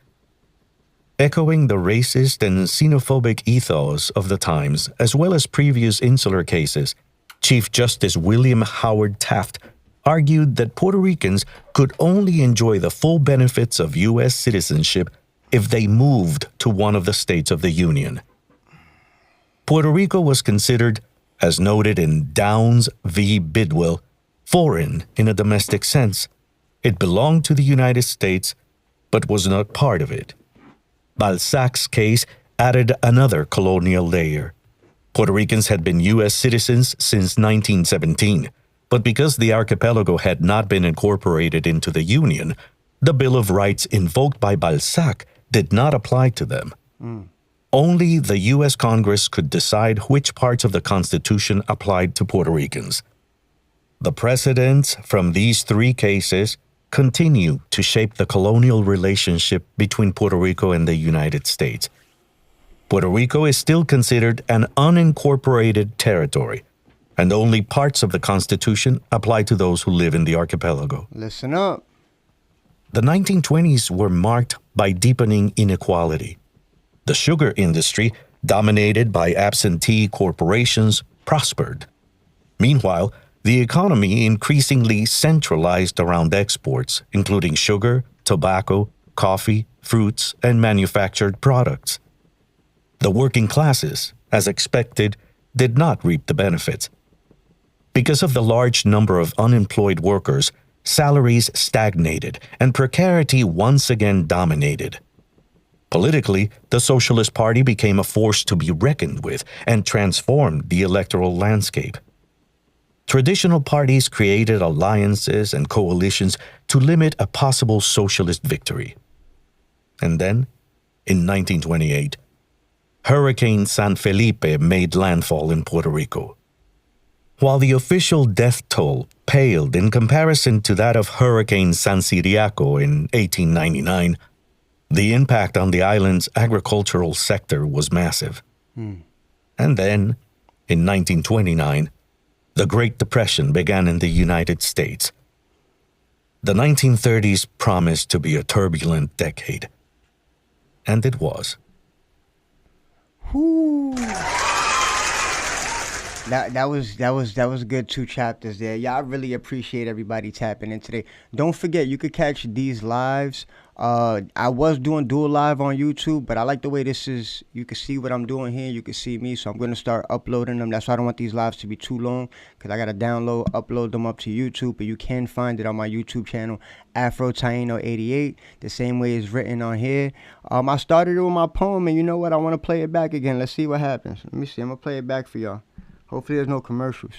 Echoing the racist and xenophobic ethos of the times, as well as previous insular cases, Chief Justice William Howard Taft argued that Puerto Ricans could only enjoy the full benefits of U.S. citizenship if they moved to one of the states of the Union. Puerto Rico was considered, as noted in Downs v. Bidwell, foreign in a domestic sense. It belonged to the United States, but was not part of it. Balzac's case added another colonial layer. Puerto Ricans had been U.S. citizens since 1917, but because the archipelago had not been incorporated into the Union, the Bill of Rights invoked by Balzac did not apply to them. Only the U.S. Congress could decide which parts of the Constitution applied to Puerto Ricans. The precedents from these 3 cases continue to shape the colonial relationship between Puerto Rico and the United States. Puerto Rico is still considered an unincorporated territory, and only parts of the Constitution apply to those who live in the archipelago. Listen up. The 1920s were marked by deepening inequality. The sugar industry, dominated by absentee corporations, prospered. Meanwhile, the economy increasingly centralized around exports, including sugar, tobacco, coffee, fruits, and manufactured products. The working classes, as expected, did not reap the benefits. Because of the large number of unemployed workers, salaries stagnated and precarity once again dominated. Politically, the Socialist Party became a force to be reckoned with and transformed the electoral landscape. Traditional parties created alliances and coalitions to limit a possible socialist victory. And then, in 1928, Hurricane San Felipe made landfall in Puerto Rico. While the official death toll paled in comparison to that of Hurricane San Ciriaco in 1899, the impact on the island's agricultural sector was massive. And then, in 1929, the Great Depression began in the United States. The 1930s promised to be a turbulent decade. And it was. Whoo. That was good 2 chapters there. Yeah, I really appreciate everybody tapping in today. Don't forget, you could catch these lives. I was doing dual live on YouTube, but I like the way this is. You can see what I'm doing here. You can see me, so I'm going to start uploading them. That's why I don't want these lives to be too long, because I got to upload them up to YouTube. But you can find it on my YouTube channel, Afro Taino 88, the same way it's written on here. I started it with my poem, and you know what? I want to play it back again. Let's see what happens. Let me see. I'm going to play it back for y'all. Hopefully there's no commercials.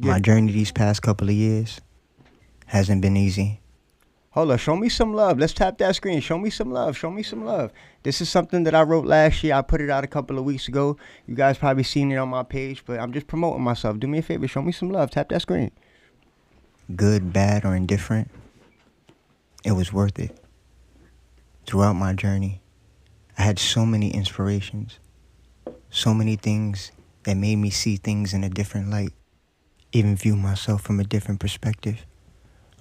My journey these past couple of years hasn't been easy. Hold on, show me some love. Let's tap that screen. Show me some love. Show me some love. This is something that I wrote last year. I put it out a couple of weeks ago. You guys probably seen it on my page, but I'm just promoting myself. Do me a favor. Show me some love. Tap that screen. Good, bad, or indifferent, it was worth it. Throughout my journey, I had so many inspirations, so many things that made me see things in a different light, even view myself from a different perspective,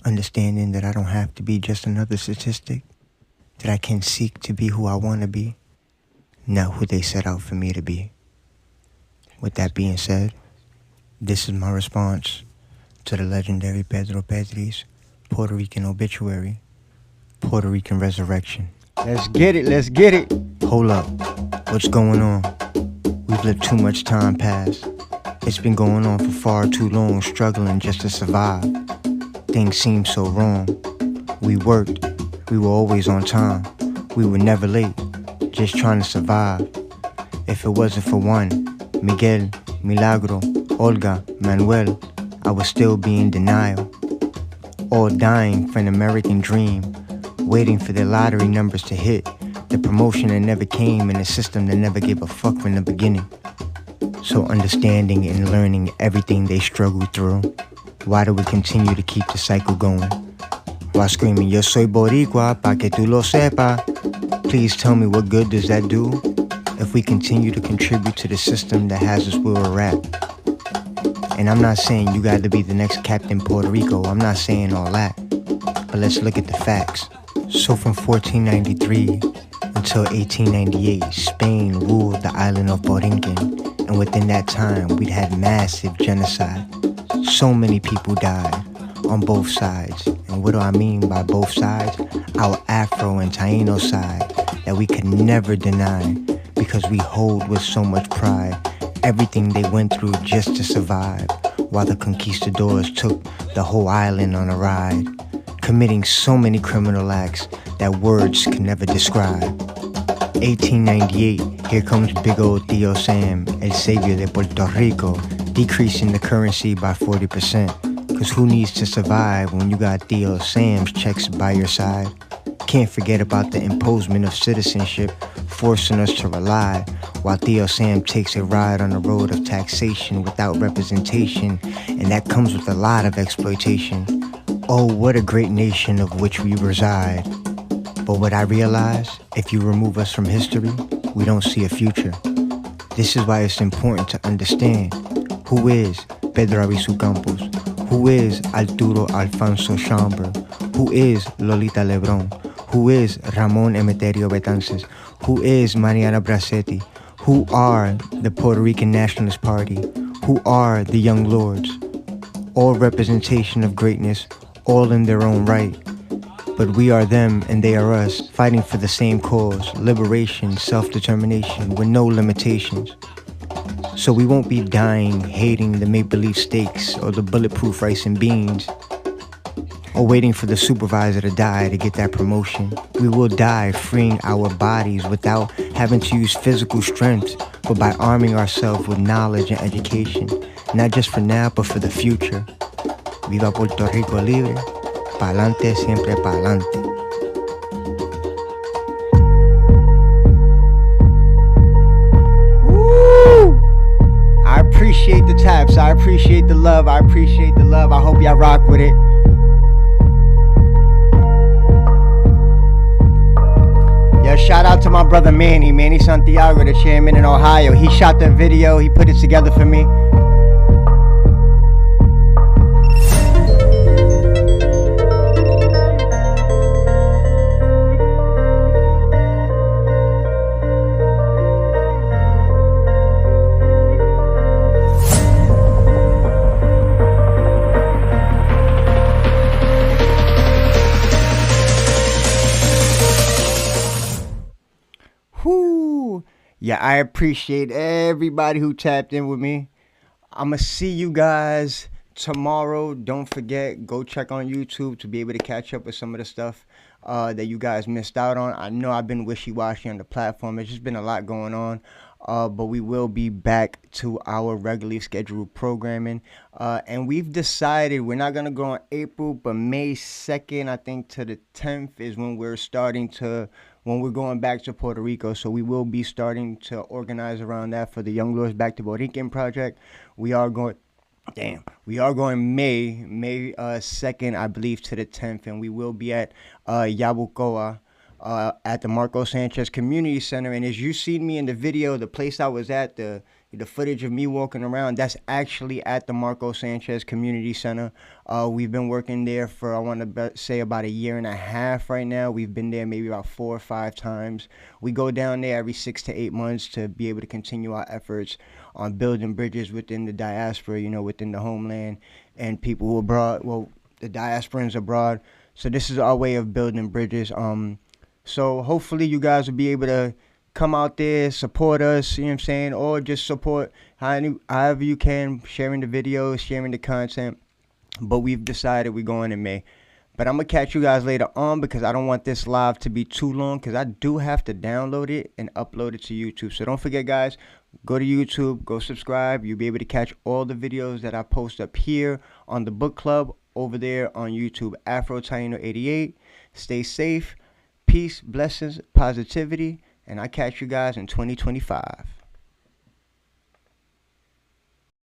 understanding that I don't have to be just another statistic, that I can seek to be who I want to be, not who they set out for me to be. With that being said, this is my response to the legendary Pedro Pedri's Puerto Rican obituary, Puerto Rican resurrection. Let's get it, let's get it. Hold up, what's going on? We've let too much time pass. It's been going on for far too long, struggling just to survive. Things seem so wrong. We worked, we were always on time. We were never late, just trying to survive. If it wasn't for Juan, Miguel, Milagro, Olga, Manuel, I would still be in denial. All dying for an American dream, waiting for their lottery numbers to hit. The promotion that never came and the system that never gave a fuck from the beginning. So understanding and learning everything they struggled through, why do we continue to keep the cycle going? While screaming, yo soy boricua, pa que tú lo sepa. Please tell me, what good does that do if we continue to contribute to the system that has us where we're at? And I'm not saying you got to be the next Captain Puerto Rico. I'm not saying all that. But let's look at the facts. So from 1493 until 1898, Spain ruled the island of Borinquen, and within that time, we'd had massive genocide. So many people died on both sides. And what do I mean by both sides? Our Afro and Taino side that we could never deny, because we hold with so much pride everything they went through just to survive, while the conquistadors took the whole island on a ride, committing so many criminal acts that words can never describe. 1898, here comes big old Tío Sam, el savior de Puerto Rico, decreasing the currency by 40%. Cause who needs to survive when you got Tío Sam's checks by your side? Can't forget about the imposement of citizenship, forcing us to rely, while Tío Sam takes a ride on the road of taxation without representation, and that comes with a lot of exploitation. Oh, what a great nation of which we reside. But what I realize, if you remove us from history, we don't see a future. This is why it's important to understand who is Pedro Avisu Campos, who is Arturo Alfonso Chambre, who is Lolita Lebron, who is Ramon Emeterio Betances, who is Mariana Bracetti, who are the Puerto Rican Nationalist Party, who are the Young Lords. All representation of greatness, all in their own right. But we are them and they are us, fighting for the same cause, liberation, self-determination, with no limitations. So we won't be dying, hating the make-believe steaks or the bulletproof rice and beans, or waiting for the supervisor to die to get that promotion. We will die freeing our bodies without having to use physical strength, but by arming ourselves with knowledge and education, not just for now, but for the future. Viva Puerto Rico libre, pa'lante, siempre pa'lante. I appreciate the taps, I appreciate the love, I appreciate the love. I hope y'all rock with it. Yeah, shout out to my brother Manny Santiago, the chairman in Ohio. He shot the video, he put it together for me. Whoo! Yeah, I appreciate everybody who tapped in with me. I'ma see you guys tomorrow. Don't forget, go check on YouTube to be able to catch up with some of the stuff that you guys missed out on. I know I've been wishy-washy on the platform. It's just been a lot going on. But we will be back to our regularly scheduled programming. And we've decided we're not going to go on April, but May 2nd, I think, to the 10th is when we're going back to Puerto Rico. So we will be starting to organize around that for the Young Lords Back to Puerto Rican project. We are going May 2nd, I believe, to the 10th. And we will be at Yabucoa. At the Marco Sanchez Community Center. And as you seen me in the video, the place I was at, the footage of me walking around, that's actually at the Marco Sanchez Community Center. We've been working there for, I want to say, about a year and a half right now. We've been there maybe about 4 or 5 times. We go down there every 6 to 8 months to be able to continue our efforts on building bridges within the diaspora, within the homeland, and people who are abroad, the diasporans abroad. So this is our way of building bridges. So hopefully you guys will be able to come out there, support us, you know what I'm saying, or just support however you can, sharing the videos, sharing the content. But we've decided we're going in May. But I'm going to catch you guys later on because I don't want this live to be too long because I do have to download it and upload it to YouTube. So don't forget, guys, go to YouTube, go subscribe. You'll be able to catch all the videos that I post up here on the book club over there on YouTube, Afro Taino 88. Stay safe. Peace, blessings, positivity, and I catch you guys in 2025.